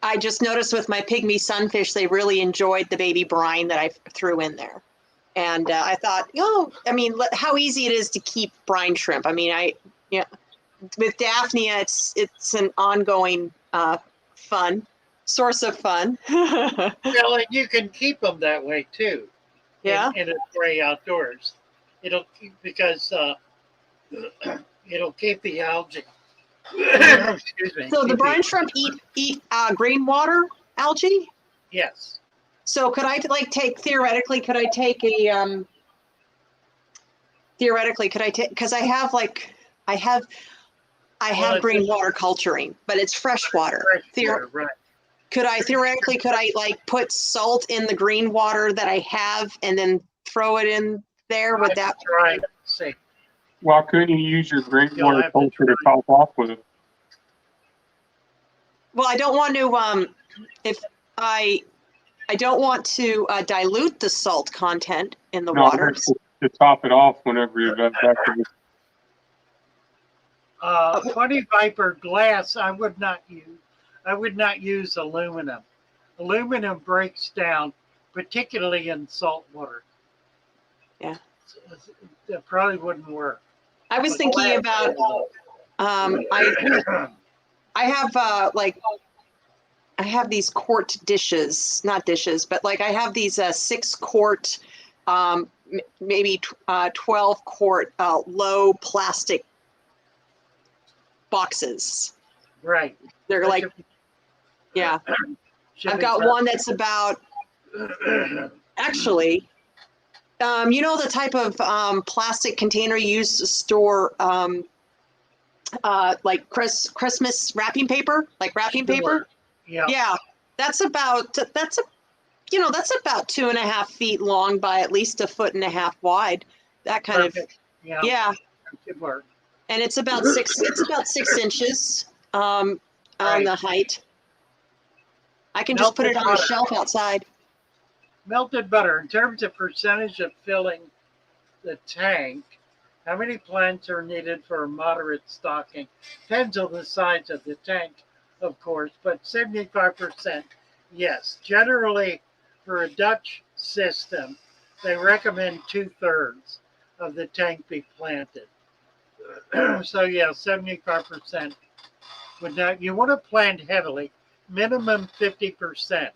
I just noticed with my pygmy sunfish, they really enjoyed the baby brine that I threw in there. And I thought, how easy it is to keep brine shrimp. I mean, with Daphnia, it's an ongoing source of fun. Well, and you can keep them that way too. Yeah. In a tray outdoors, because it'll keep the algae. Excuse me. So the brine shrimp eat green water algae? Yes. So could I theoretically could I take because I have green water culturing, but it's fresh water. Right. Could I put salt in the green water that I have and then throw it in there? Would that? Right. See. Why couldn't you use your green water culture to top off with? Well, I don't want to. I don't want to dilute the salt content in the water. To top it off whenever you're done. Honey viper glass, I would not use. I would not use aluminum. Aluminum breaks down, particularly in salt water. Yeah. It probably wouldn't work. I was thinking about. I have I have these quart dishes, not dishes, but I have these 6 quart, maybe 12 quart low plastic boxes. Right. They're yeah. I've got one that's about, actually, the type of plastic container you use to store Christmas wrapping paper, paper. Yeah. Yeah. That's about 2.5 feet long by at least 1.5 feet wide. That kind of. Yeah. Yeah. That could work. And it's about 6 inches on the height. I can just put it on a shelf outside. Melted butter. In terms of percentage of filling the tank, how many plants are needed for a moderate stocking? Depends on the size of the tank, of course, but 75%, yes. Generally, for a Dutch system, they recommend 2/3 of the tank be planted. So yeah, 75% would not. You want to plant heavily, minimum 50%.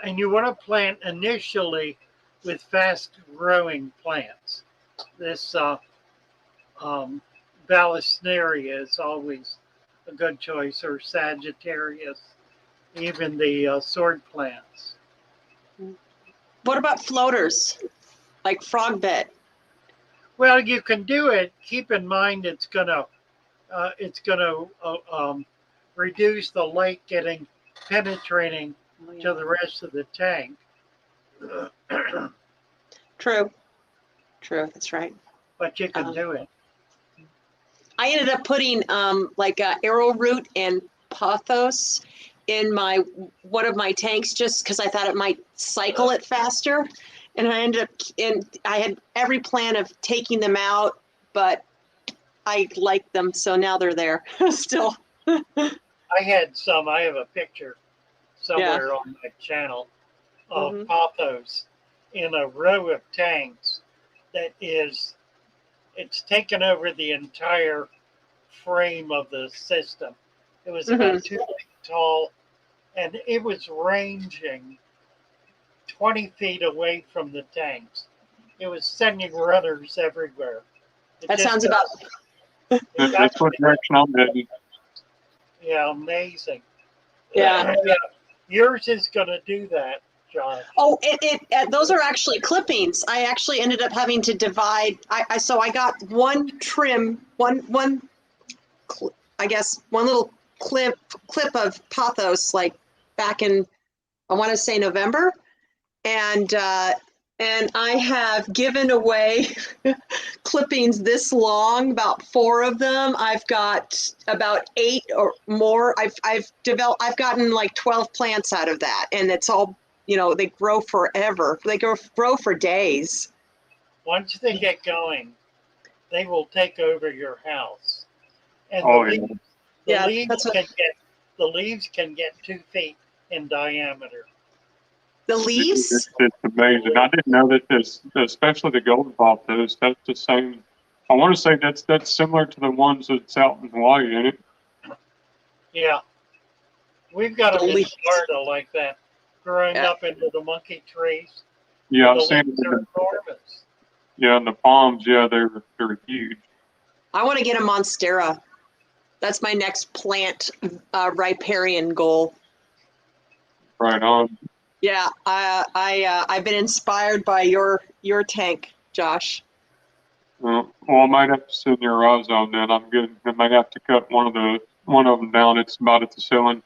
And you want to plant initially with fast-growing plants. This Vallisneria is always a good choice, or Sagittarius, even the sword plants. What about floaters, like frog bed? Well, you can do it. Keep in mind it's gonna reduce the light getting penetrating to the rest of the tank. True. That's right. But you can do it. I ended up putting like arrowroot and pothos in one of my tanks just because I thought it might cycle it faster, and I ended up I had every plan of taking them out, but I liked them, so now they're there still. I had some. I have a picture somewhere on my channel of pothos in a row of tanks it's taken over the entire frame of the system. It was about 2 feet tall, and it was ranging 20 feet away from the tanks. It was sending runners everywhere. That sounds about. That's what direction I'm heading. Yeah, amazing. Yeah. Yours is going to do that, Josh. Oh, those are actually clippings. I actually ended up having to divide. So I got one trim, one little clip of pothos, like back in, I want to say November, and I have given away clippings this long, about 4 of them. I've got about 8 or more. I've gotten like 12 plants out of that, and it's all, they grow forever. They grow for days. Once they get going, they will take over your house. And the leaves can get 2 feet in diameter. The leaves? It's amazing. I didn't know that especially the golden pothos, that's the same. I want to say that's similar to the ones that's out in Hawaii, ain't it? Yeah. We've got them in Florida like that, growing up into the monkey trees. Yeah, I've seen them. Enormous. Yeah, and the palms, they're huge. I want to get a monstera. That's my next plant riparian goal. Right on. Yeah, I've been inspired by your tank, Josh. Well, I might have to send your rhizome then. I'm good. I might have to cut one of them down. It's about at the ceiling.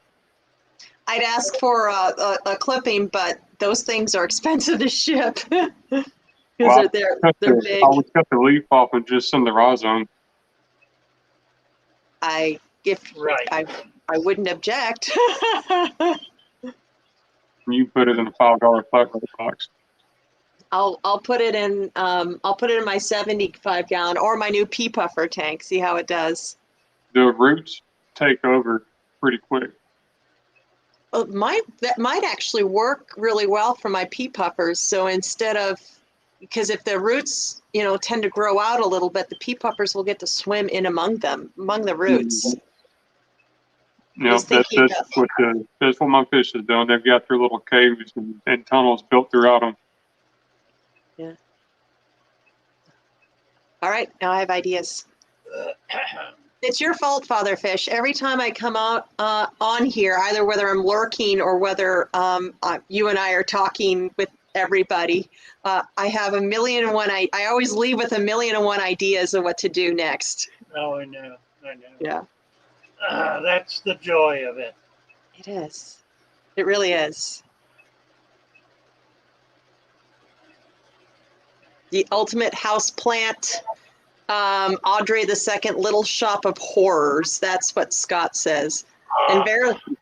I'd ask for a clipping, but those things are expensive to ship because they're big. I would cut the leaf off and just send the rhizome. I wouldn't object. You put it in a $5 flat box. I'll put it in my 75-gallon or my new pea puffer tank. See how it does. The roots take over pretty quick. Well, that might actually work really well for my pea puffers. So because if the roots, tend to grow out a little bit, the pea puffers will get to swim in among the roots. Yeah, that's what my fish is doing. They've got their little caves and tunnels built throughout them. Yeah. All right, now I have ideas. It's your fault, Father Fish. Every time I come out on here, either whether I'm lurking or whether you and I are talking with everybody, I have 1,000,001. I always leave with 1,000,001 ideas of what to do next. Oh, I know. Yeah. That's the joy of it. It is. It really is. The ultimate house plant. Audrey II, Little Shop of Horrors. That's what Scott says. And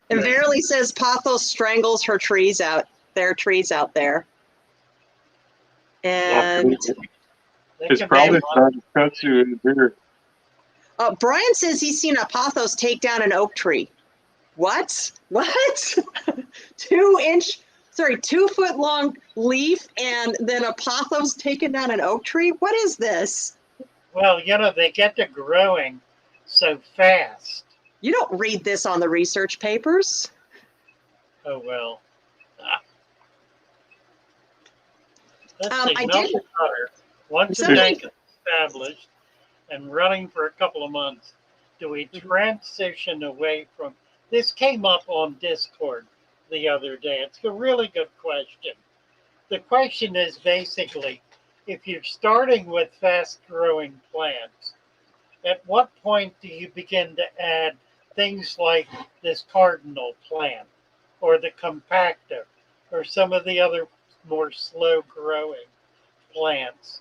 Verily says Pothos strangles her trees out. Their trees out there. And it's probably trying to cut you in here. Brian says he's seen a pothos take down an oak tree. What? 2 foot long leaf and then a pothos taking down an oak tree? What is this? Well, they get to growing so fast. You don't read this on the research papers. Oh, well. I did. Once the tank is established and running for a couple of months, do we transition away from this? Came up on Discord the other day. It's a really good question. The question is basically, if you're starting with fast growing plants, at what point do you begin to add things like this cardinal plant or the compactor or some of the other more slow growing plants?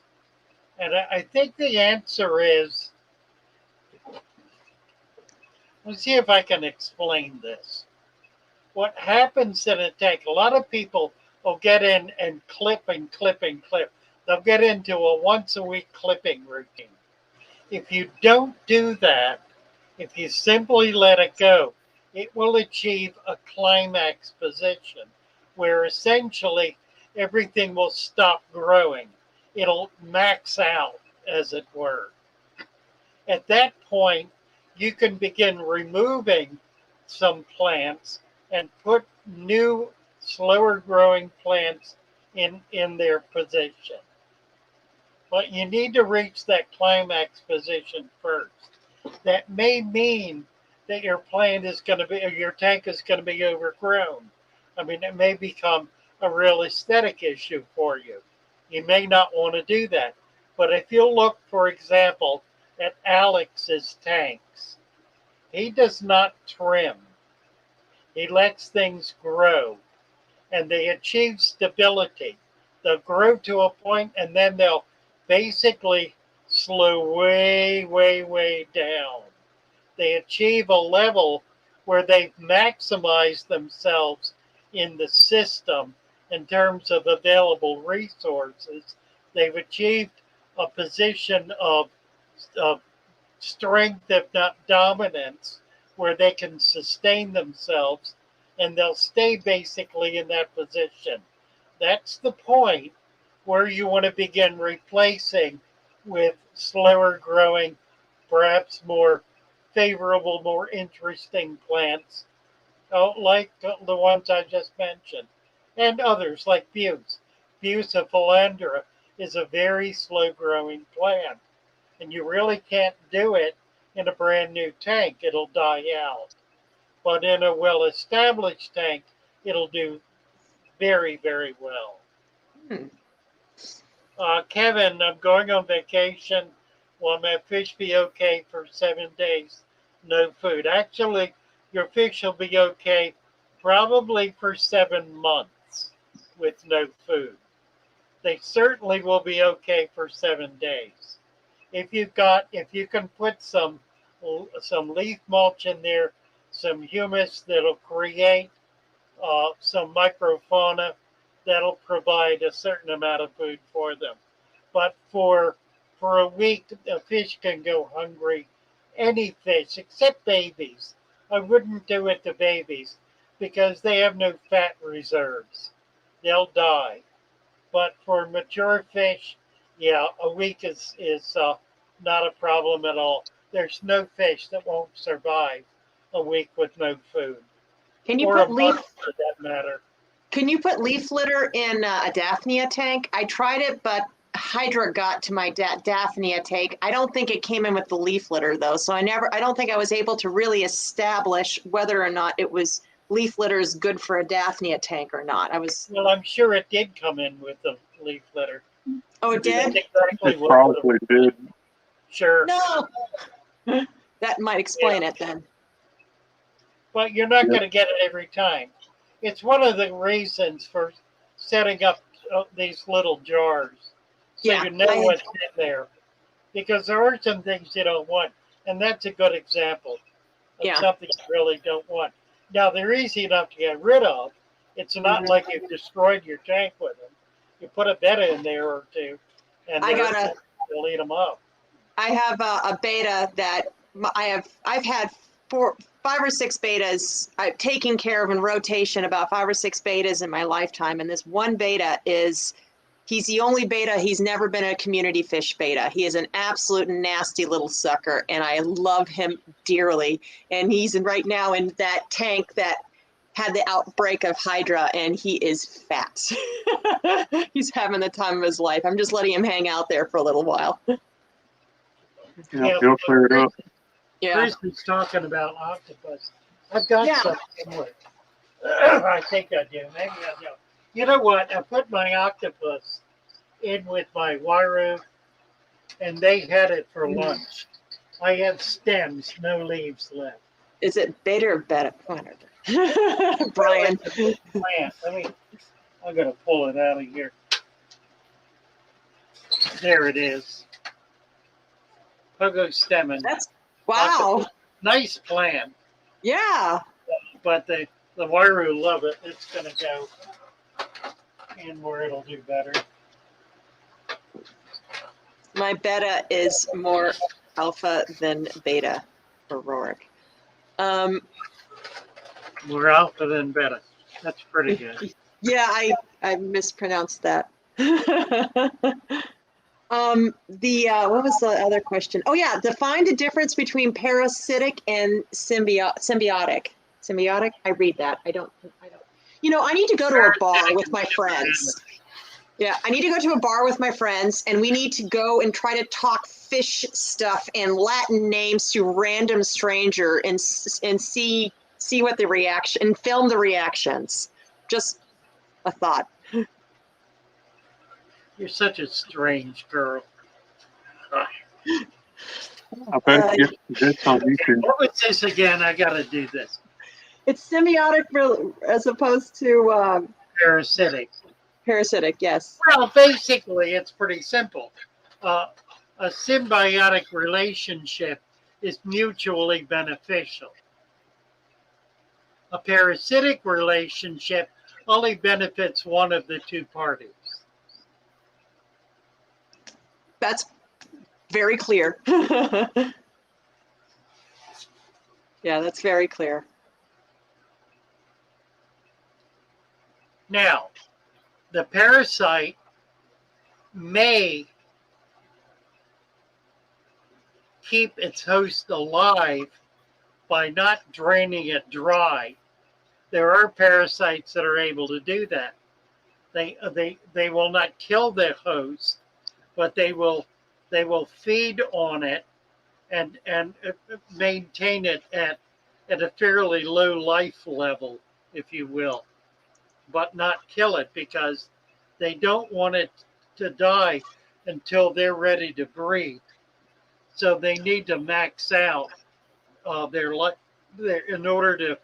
And I think the answer is, let's see if I can explain this. What happens in a tank, a lot of people will get in and clip and clip and clip. They'll get into a once a week clipping routine. If you don't do that, if you simply let it go, it will achieve a climax position where essentially everything will stop growing. It'll max out, as it were. At that point, you can begin removing some plants and put new, slower growing plants in their position. But you need to reach that climax position first. That may mean that your plant is going to be, or your tank is going to be overgrown. I mean, it may become a real aesthetic issue for you. You may not want to do that. But if you look, for example, at Alex's tanks, he does not trim. He lets things grow, and they achieve stability. They'll grow to a point, and then they'll basically slow way, way, way down. They achieve a level where they've maximized themselves in the system in terms of available resources. They've achieved a position of strength, if not dominance, where they can sustain themselves, and they'll stay basically in that position. That's the point where you want to begin replacing with slower growing, perhaps more favorable, more interesting plants, like the ones I just mentioned, and others like Buse. Bucephalandra is a very slow growing plant, and you really can't do it in a brand new tank. It'll die out. But in a well-established tank, it'll do very, very well. Kevin, I'm going on vacation. Will my fish be okay for 7 days? No food. Actually, your fish will be okay probably for 7 months with no food. They certainly will be okay for 7 days. If you can put some leaf mulch in there, some humus that'll create some microfauna, that'll provide a certain amount of food for them. But for a week, a fish can go hungry. Any fish, except babies. I wouldn't do it to babies because they have no fat reserves. They'll die. But for mature fish, yeah, a week is not a problem at all. There's no fish that won't survive a week with no food. Can you or put a leaf? month for that matter. Can you put leaf litter in a Daphnia tank? I tried it, but Hydra got to my Daphnia tank. I don't think it came in with the leaf litter though, so I don't think I was able to really establish whether or not it was leaf litter is good for a Daphnia tank or not. Well, I'm sure it did come in with the leaf litter. Oh, it did? That's exactly It what probably did. Sure. No. That might explain it then. But you're not going to get it every time. It's one of the reasons for setting up these little jars, so you know what's in there. Because there are some things you don't want, and that's a good example of something you really don't want. Now, they're easy enough to get rid of. It's not like you've destroyed your tank with them. You put a betta in there or two, and they'll eat them up. I have a beta that I've had 5 or 6 betas. I've taken care of in rotation about 5 or 6 betas in my lifetime. And this one beta he's the only beta. He's never been a community fish beta. He is an absolute nasty little sucker. And I love him dearly. And he's right now in that tank that had the outbreak of Hydra, and he is fat. He's having the time of his life. I'm just letting him hang out there for a little while. Yeah, he'll clear it up. Yeah. Chris was talking about octopus. I've got Yeah. some similar. I think I do. Maybe I don't. You know what? I put my octopus in with my Waru, and they had it for lunch. I have stems, no leaves left. Is it beta or beta? Brian. Plant. I'm going to pull it out of here. There it is. Pogo stemon. That's wow. Nice plant. Yeah. But the Waru love it. It's going to go in where it'll do better. My beta is more alpha than beta for Rorik. More alpha than beta. That's pretty good. Yeah, I mispronounced that. What was the other question? Oh yeah, define the difference between parasitic and symbiotic. Symbiotic? I read that. I don't. You know, I need to go to a bar with my friends. Yeah, I need to go to a bar with my friends, and we need to go and try to talk fish stuff and Latin names to random stranger and see what the reaction and film the reactions. Just a thought. You're such a strange girl. I bet you get this on YouTube. What was this again? I got to do this. It's symbiotic as opposed to Parasitic. parasitic. Yes. Well, basically, it's pretty simple. A symbiotic relationship is mutually beneficial. A parasitic relationship only benefits one of the two parties. That's very clear. Yeah, that's very clear. Now, the parasite may keep its host alive by not draining it dry. There are parasites that are able to do that. They will not kill their host, but they will feed on it and maintain it at a fairly low life level, if you will, but not kill it because they don't want it to die until they're ready to breed. So they need to max out their in order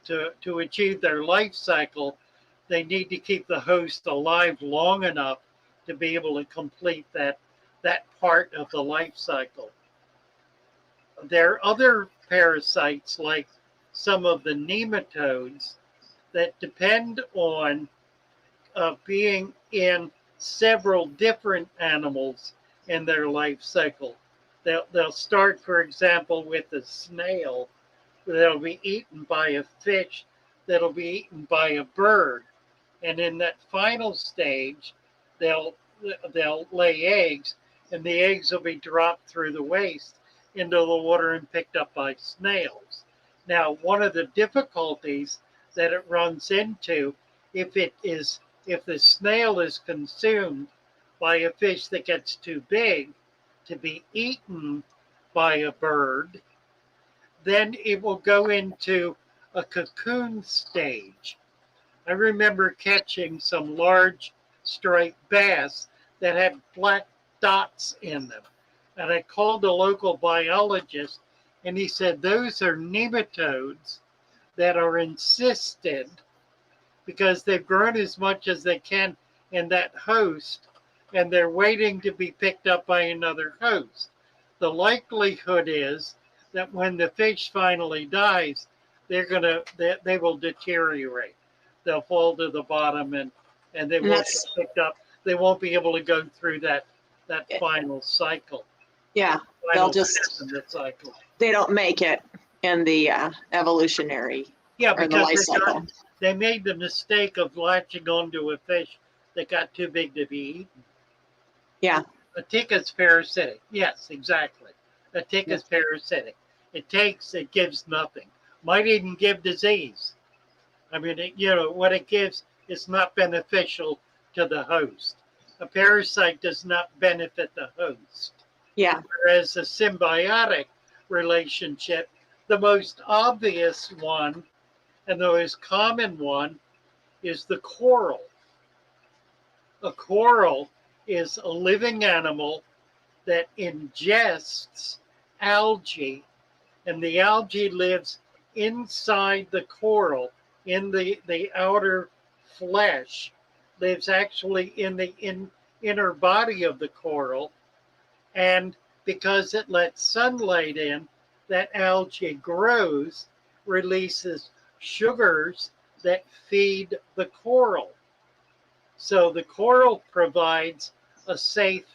to achieve their life cycle. They need to keep the host alive long enough to be able to complete that part of the life cycle. There are other parasites like some of the nematodes that depend on being in several different animals in their life cycle. They'll start, for example, with a snail that'll be eaten by a fish that'll be eaten by a bird. And in that final stage, they'll lay eggs, and the eggs will be dropped through the waste into the water and picked up by snails. Now, one of the difficulties that it runs into, if the snail is consumed by a fish that gets too big to be eaten by a bird, then it will go into a cocoon stage. I remember catching some large striped bass that had black dots in them. And I called a local biologist, and he said those are nematodes that are encysted because they've grown as much as they can in that host, and they're waiting to be picked up by another host. The likelihood is that when the fish finally dies, they will deteriorate. They'll fall to the bottom and they won't get picked up. They won't be able to go through that final cycle. Yeah, they'll just they don't make it in the evolutionary or the life cycle. They made the mistake of latching onto a fish that got too big to be eaten. Yeah. A tick is parasitic. Yes, exactly. A tick is parasitic. It gives nothing. Might even give disease. I mean, what it gives is not beneficial to the host. A parasite does not benefit the host. Yeah. Whereas a symbiotic relationship, the most obvious one and the most common one is the coral. A coral is a living animal that ingests algae, and the algae lives inside the coral, in the outer flesh, lives actually in the inner body of the coral. And because it lets sunlight in, that algae grows, releases sugars that feed the coral. So the coral provides a safe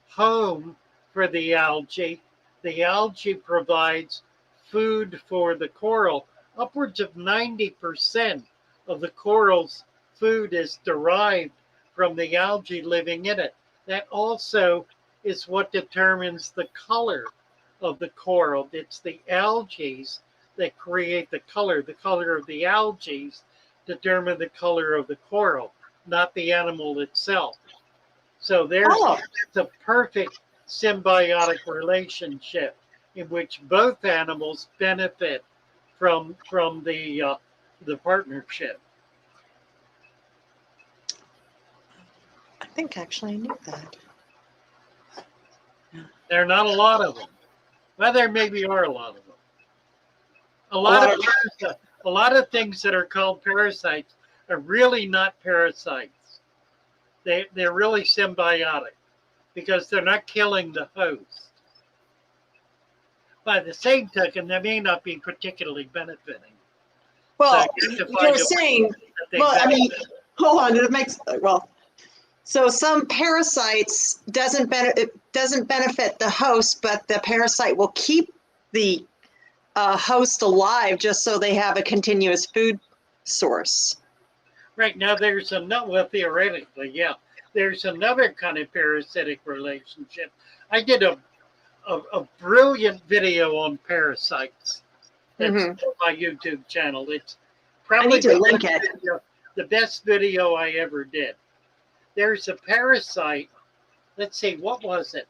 home for the algae. The algae provides food for the coral. Upwards of 90% of the coral's food is derived from the algae living in it. That also is what determines the color of the coral. It's the algae that create the color. The color of the algae determine the color of the coral, not the animal itself. So there's a perfect symbiotic relationship in which both animals benefit from the partnership. I think actually I knew that. There are not a lot of them. Well, there maybe are a lot of them. A lot of things that are called parasites are really not parasites. They're really symbiotic because they're not killing the host. By the same token, they may not be particularly benefiting. Well, so you're saying, well, I mean, hold on, it makes, well, so some parasites doesn't benefit the host, but the parasite will keep the host alive just so they have a continuous food source. Right now, there's another, well, theoretically, yeah, there's another kind of parasitic relationship. I did a brilliant video on parasites. That's on my YouTube channel. It's probably the best video I ever did. There's a parasite. Let's see, what was it?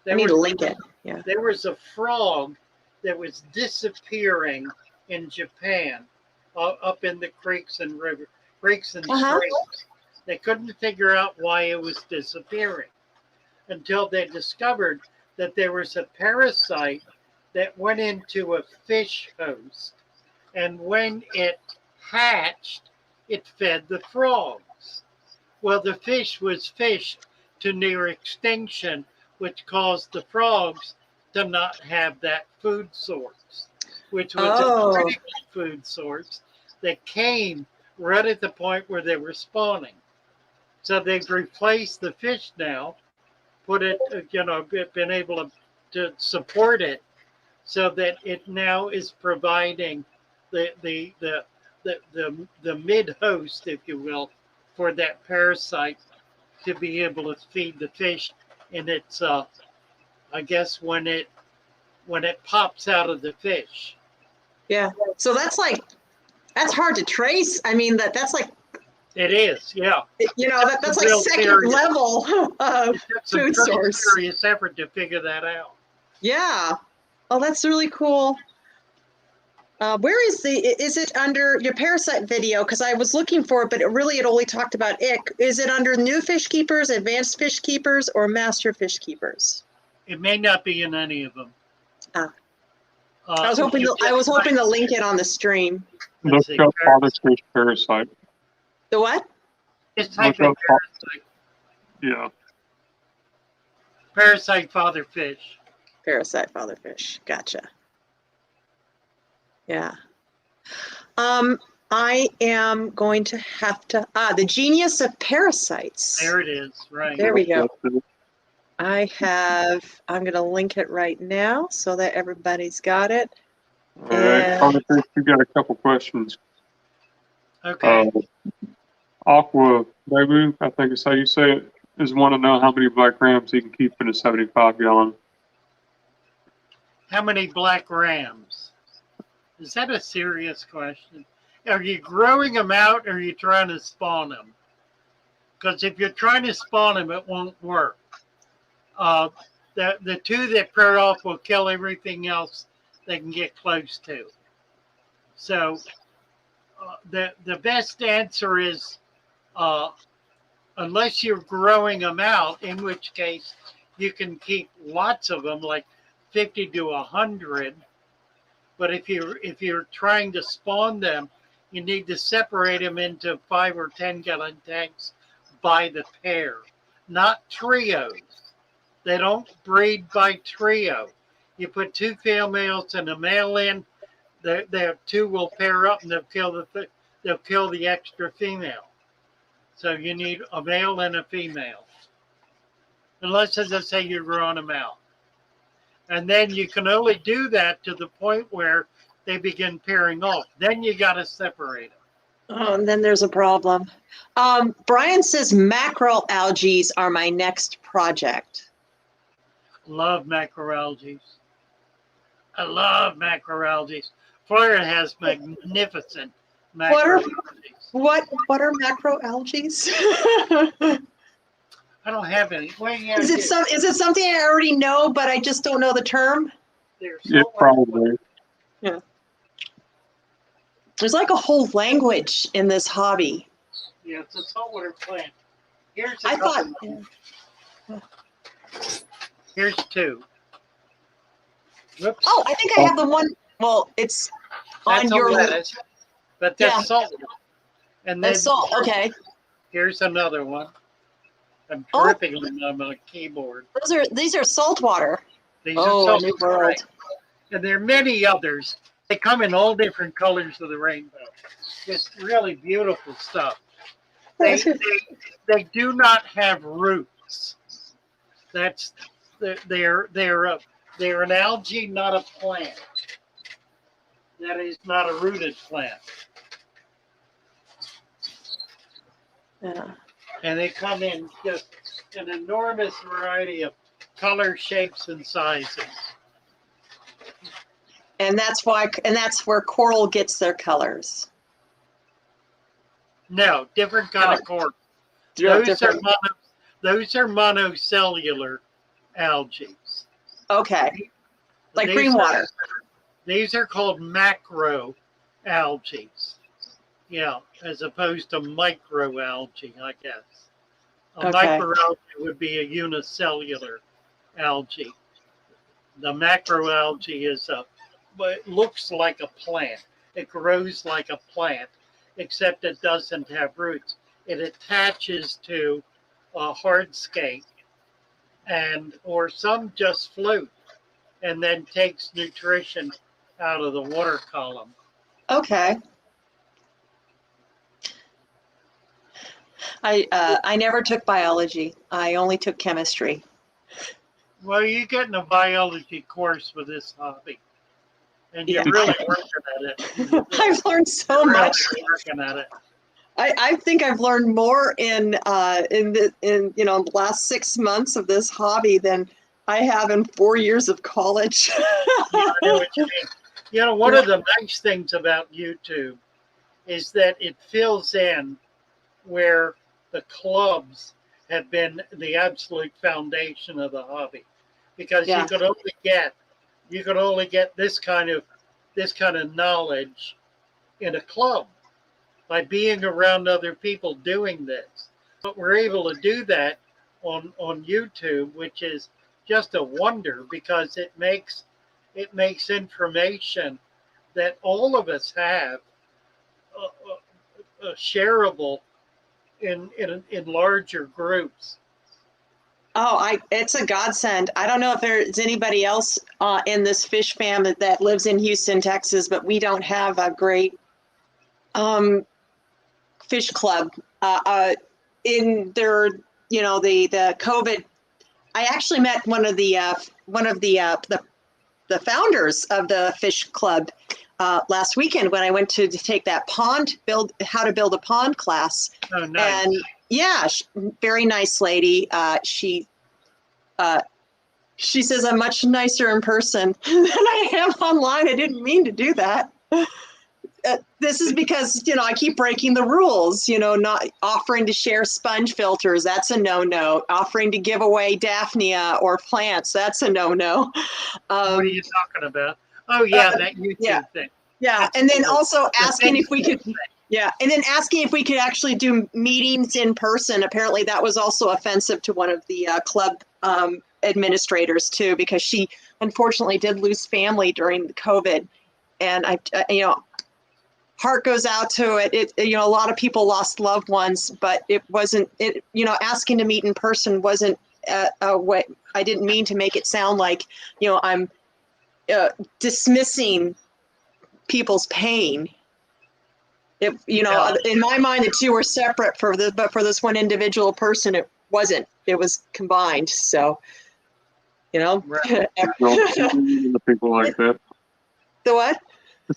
I need to link it. Yeah. There was a frog that was disappearing in Japan, up in the creeks and streams. They couldn't figure out why it was disappearing until they discovered that there was a parasite that went into a fish host, and when it hatched, it fed the frogs. Well, the fish was fished to near extinction, which caused the frogs to not have that food source, which was a critical food source that came right at the point where they were spawning. So they've replaced the fish now, put it, been able to support it so that it now is providing the mid host, if you will, for that parasite to be able to feed the fish. And it's, I guess, when it pops out of the fish. Yeah. So that's hard to trace. I mean, that's like. It is, yeah. That's like second level food source. Serious effort to figure that out. Yeah. Oh, that's really cool. Where is it under your parasite video? Because I was looking for it, but it only talked about ick. Is it under new fish keepers, advanced fish keepers, or master fish keepers? It may not be in any of them. I was hoping to link it on the stream. Look up father fish parasite. The what? Just type in parasite. Yeah. Parasite father fish. Parasite father fish. Gotcha. Yeah. I am going to have to, the genius of parasites. There it is, right. There we go. I'm going to link it right now so that everybody's got it. All right, father fish, you got a couple questions. Okay. Aqua, baby, I think is how you say it, is want to know how many black rams he can keep in a 75-gallon. How many black rams? Is that a serious question? Are you growing them out or are you trying to spawn them? Because if you're trying to spawn them, it won't work. the two that pair off will kill everything else they can get close to. So the best answer is unless you're growing them out, in which case you can keep lots of them, like 50 to 100. But if you're trying to spawn them, you need to separate them into 5 or 10 gallon tanks by the pair, not trios. They don't breed by trio. You put 2 females and a male in, the 2 will pair up and they'll kill the extra female. So you need a male and a female, unless, as I say, you're growing them out. And then you can only do that to the point where they begin pairing off. Then you got to separate them. Oh, and then there's a problem. Brian says macroalgae are my next project. Love macroalgae. I love macroalgae. Florida has magnificent macroalgae. What are macroalgae? I don't have any. Is it something I already know, but I just don't know the term? Yeah, probably. Yeah. There's like a whole language in this hobby. Yeah, it's a saltwater plant. Here's Here's 2. Whoops. Oh, I think I have the one. Well, it's That's on your lettuce, but that's saltwater. And then that's salt. Okay. Here's another one. I'm dripping on my keyboard. These are saltwater. These are a new saltwater, world. right. And there are many others. They come in all different colors of the rainbow. Just really beautiful stuff. They do not have roots. They're an algae, not a plant. That is not a rooted plant. Yeah. And they come in just an enormous variety of color, shapes, and sizes. And that's where coral gets their colors. No, different kind of coral. Those are monocellular algae. Okay. Like green water. These are called macroalgae. Yeah, as opposed to microalgae, I guess. A microalgae would be a unicellular algae. The macroalgae it looks like a plant. It grows like a plant, except it doesn't have roots. It attaches to a hardscape, or some just float, and then takes nutrition out of the water column. Okay. I never took biology. I only took chemistry. Well, you get in a biology course with this hobby, and you're really working at it. I've learned so much. Working at it. I think I've learned more in the last 6 months of this hobby than I have in 4 years of college. I know what you mean. One of the nice things about YouTube is that it fills in where the clubs have been the absolute foundation of the hobby, because you could only get this kind of knowledge in a club by being around other people doing this. But we're able to do that on YouTube, which is just a wonder, because it makes information that all of us have shareable in larger groups. Oh, it's a godsend. I don't know if there's anybody else in this fish fam that lives in Houston, Texas, but we don't have a great fish club. In their, the COVID, I actually met one of the founders of the fish club last weekend when I went to take that how to build a pond class. Oh, nice. And yeah, very nice lady. She says I'm much nicer in person than I am online. I didn't mean to do that. this is because, I keep breaking the rules, not offering to share sponge filters. That's a no-no. Offering to give away Daphnia or plants. That's a no-no. What are you talking about? Oh, yeah, that YouTube thing. Yeah. That's And then the- also the asking if we could, Facebook thing. yeah. And then asking if we could actually do meetings in person. Apparently that was also offensive to one of the club administrators too, because she unfortunately did lose family during the COVID. And heart goes out to it. A lot of people lost loved ones, but it wasn't, asking to meet in person wasn't a way. I didn't mean to make it sound like, I'm dismissing people's pain. In my mind, the two were separate but for this one individual person, it wasn't. It was combined. So, Right. The people like that. The what?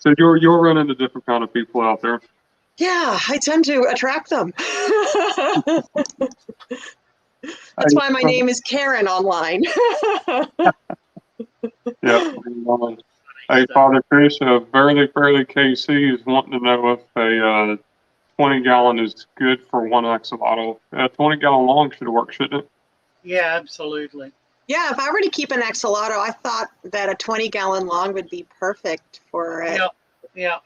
So you're running into different kind of people out there. Yeah, I tend to attract them. That's why my name is Karen online. Yeah. Hey, Father Chris, Fairly KC is wanting to know if a 20-gallon is good for one axolotl. 20-gallon long should work, shouldn't it? Yeah, absolutely. Yeah, if I were to keep an axolotl, I thought that a 20-gallon long would be perfect for it. Yeah.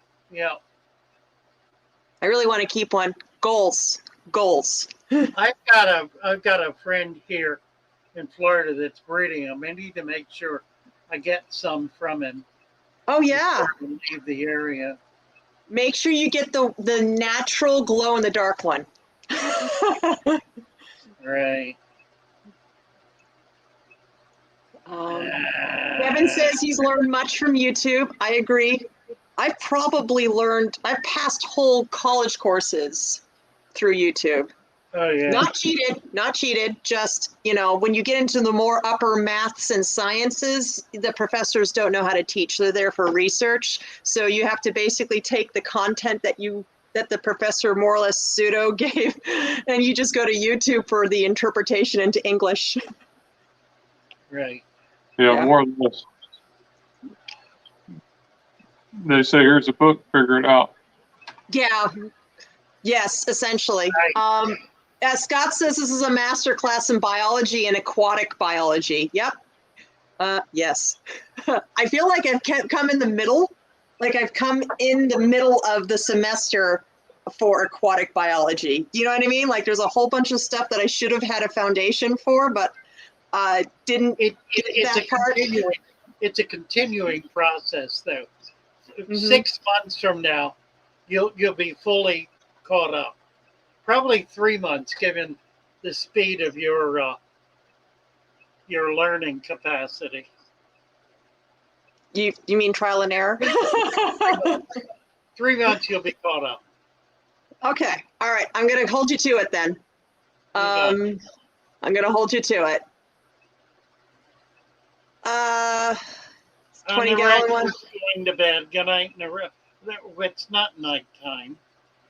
I really want to keep one. Goals. I've got a friend here in Florida that's breeding them. I need to make sure I get some from him. Oh yeah. Before we leave the area. Make sure you get the natural glow in the dark one. Right. Kevin says he's learned much from YouTube. I agree. I've passed whole college courses through YouTube. Oh yeah. Not cheated. Just, when you get into the more upper maths and sciences, the professors don't know how to teach. They're there for research. So you have to basically take the content that the professor more or less pseudo gave, and you just go to YouTube for the interpretation into English. Right. Yeah, more or less. They say, here's a book, figure it out. Yeah. Yes, essentially. Right. Scott says this is a master class in biology and aquatic biology. Yep. Yes. I feel like I've come in the middle. Like I've come in the middle of the semester for aquatic biology. Do you know what I mean? Like there's a whole bunch of stuff that I should have had a foundation for, but didn't. It's a continuing process, though. Mm-hmm. 6 months from now, you'll be fully caught up. Probably 3 months, given the speed of your learning capacity. You mean trial and error? 3 months, you'll be caught up. Okay. All right. I'm going to hold you to it then. I'm going to hold you to it. 20-gallon one. Going to bed. Good night. It's not nighttime.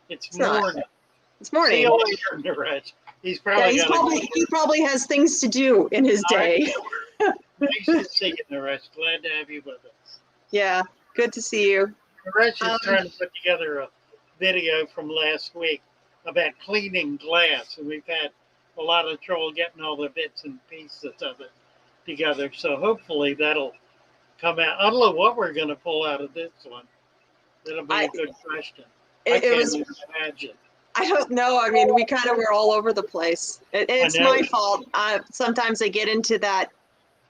It's morning. It's morning. See you later, Naresh. He probably has things to do in his day. Nice to see you, Naresh. Glad to have you with us. Yeah, good to see you. Naresh is trying to put together a video from last week about cleaning glass, and we've had a lot of trouble getting all the bits and pieces of it together. So hopefully that'll come out. I don't know what we're going to pull out of this one. That'll be a good question. I can't even imagine. I don't know. I mean, we kind of were all over the place. It's my fault. Sometimes I get into that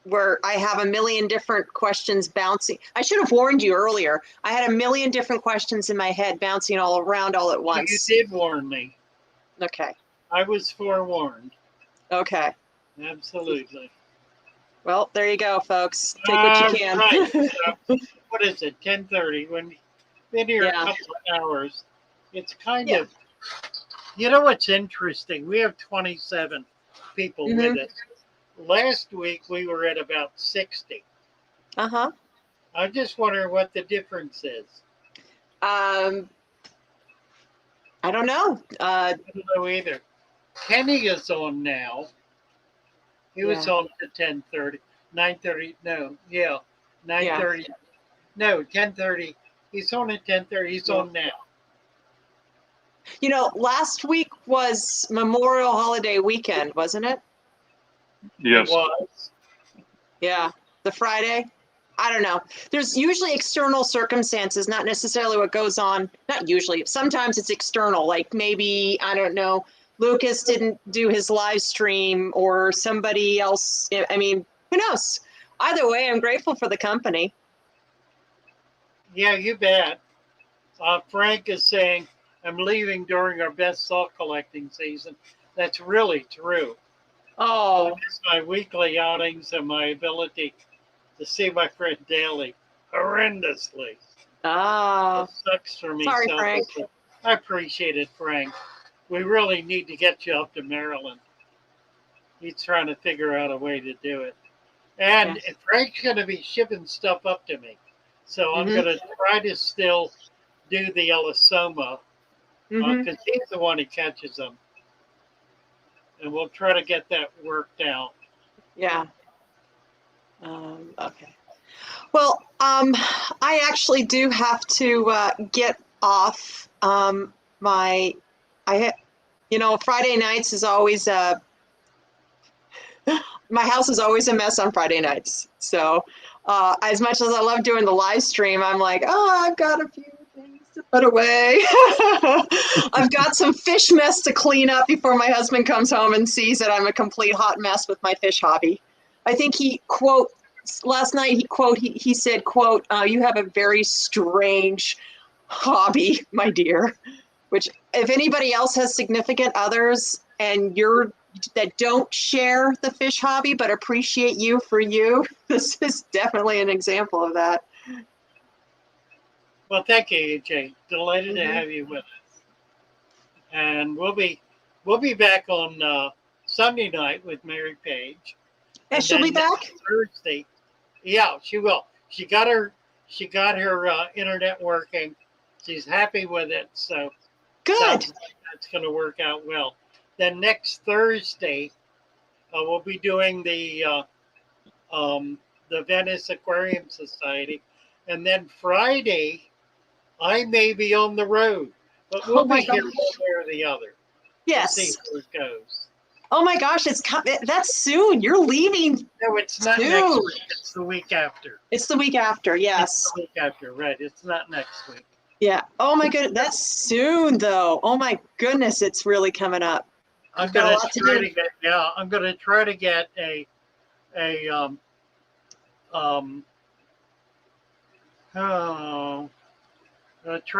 where I have a million different questions bouncing. I should have warned you earlier. I had a million different questions in my head bouncing all around all at once. You did warn me. Okay. I was forewarned. Okay. Absolutely. Well, there you go, folks. Take what you can. Right. So, what is it, 10:30? When you've been here a couple of hours, it's kind of, you know what's interesting? We have 27 people with us. Last week, we were at about 60. Uh-huh. I just wonder what the difference is. I don't know. I don't know either. Kenny is on now. He was on at 10:30. 9:30. No, 9:30. No, 10:30 He's on at 10:30. He's on now. You know, last week was Memorial Holiday weekend, wasn't it? Yes. It was. Yeah, the Friday. I don't know. There's usually external circumstances, not necessarily what goes on. Not usually. Sometimes it's external, like maybe, I don't know, Lucas didn't do his live stream or somebody else. I mean, who knows? Either way, I'm grateful for the company. Yeah, you bet. Frank is saying, I'm leaving during our best salt collecting season. That's really true. Oh. I miss my weekly outings and my ability to see my friend daily horrendously. Ah. It sucks for me. Sorry, Frank. I appreciate it, Frank. We really need to get you up to Maryland. He's trying to figure out a way to do it. And Frank's going to be shipping stuff up to me. So I'm going to try to still do the Elisoma because he's the one who catches them. And we'll try to get that worked out. Yeah. Okay. Well, I actually do have to get off. Friday nights is always my house is always a mess on Friday nights. So as much as I love doing the live stream, I'm like, I've got a few things to put away. I've got some fish mess to clean up before my husband comes home and sees that I'm a complete hot mess with my fish hobby. I think last night he said, quote, you have a very strange hobby, my dear, which if anybody else has significant others and that don't share the fish hobby but appreciate you for you, this is definitely an example of that. Well, thank you, EJ. Delighted to have you with us. And we'll be back on Sunday night with Mary Page. And she'll be back Thursday. Yeah, she will. She got her internet working. She's happy with it, so good. That's going to work out well. Then next Thursday, we'll be doing the Venice Aquarium Society, and then Friday, I may be on the road, but we'll be here one way or the other. Yes. We'll see how it goes. Oh my gosh, that's soon. You're leaving. No, it's not next week. It's the week after. It's the week after, yes. It's the week after, right. It's not next week. Yeah. Oh my goodness, that's soon though. Oh my goodness, it's really coming up. I'm going to try to get try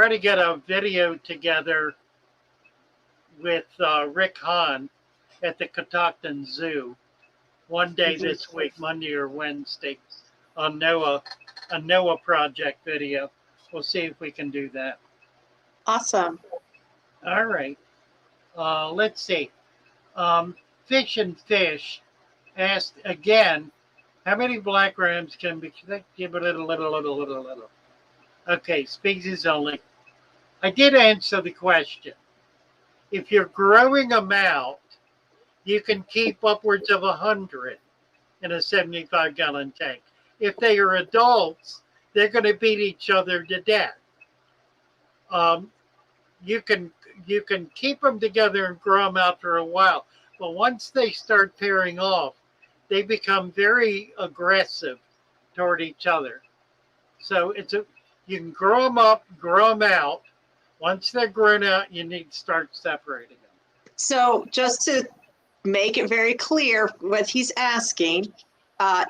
to get a video together with Rick Hahn at the Catoctin Zoo one day this week, Monday or Wednesday, on a NOAA project video. We'll see if we can do that. Awesome. All right. Let's see. Fish and Fish asked again, how many black rams can be? Give a little. Okay, species only. I did answer the question. If you're growing them out, you can keep upwards of 100 in a 75-gallon tank. If they are adults, they're going to beat each other to death. You can keep them together and grow them out for a while, but once they start pairing off, they become very aggressive toward each other. So you can grow them up, grow them out. Once they're grown out, you need to start separating them. So just to make it very clear what he's asking,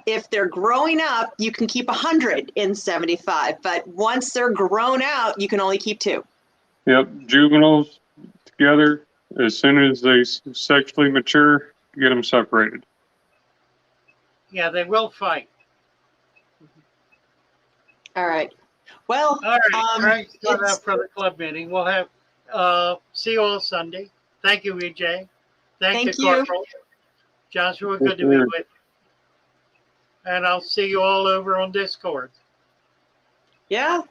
if they're growing up, you can keep 100 in 75, but once they're grown out, you can only keep 2. Yep, juveniles together. As soon as they sexually mature, get them separated. Yeah, they will fight. All right. Well, all right. Thanks for the club meeting. We'll have see you all Sunday. Thank you, EJ. Thank you, Corporal. Joshua, good to be with you. And I'll see you all over on Discord. Yeah.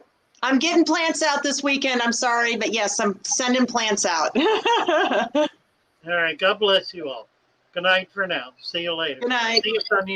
I'm getting plants out this weekend. I'm sorry, but yes, I'm sending plants out. All right. God bless you all. Good night for now. See you later. Good night. See you Sunday night.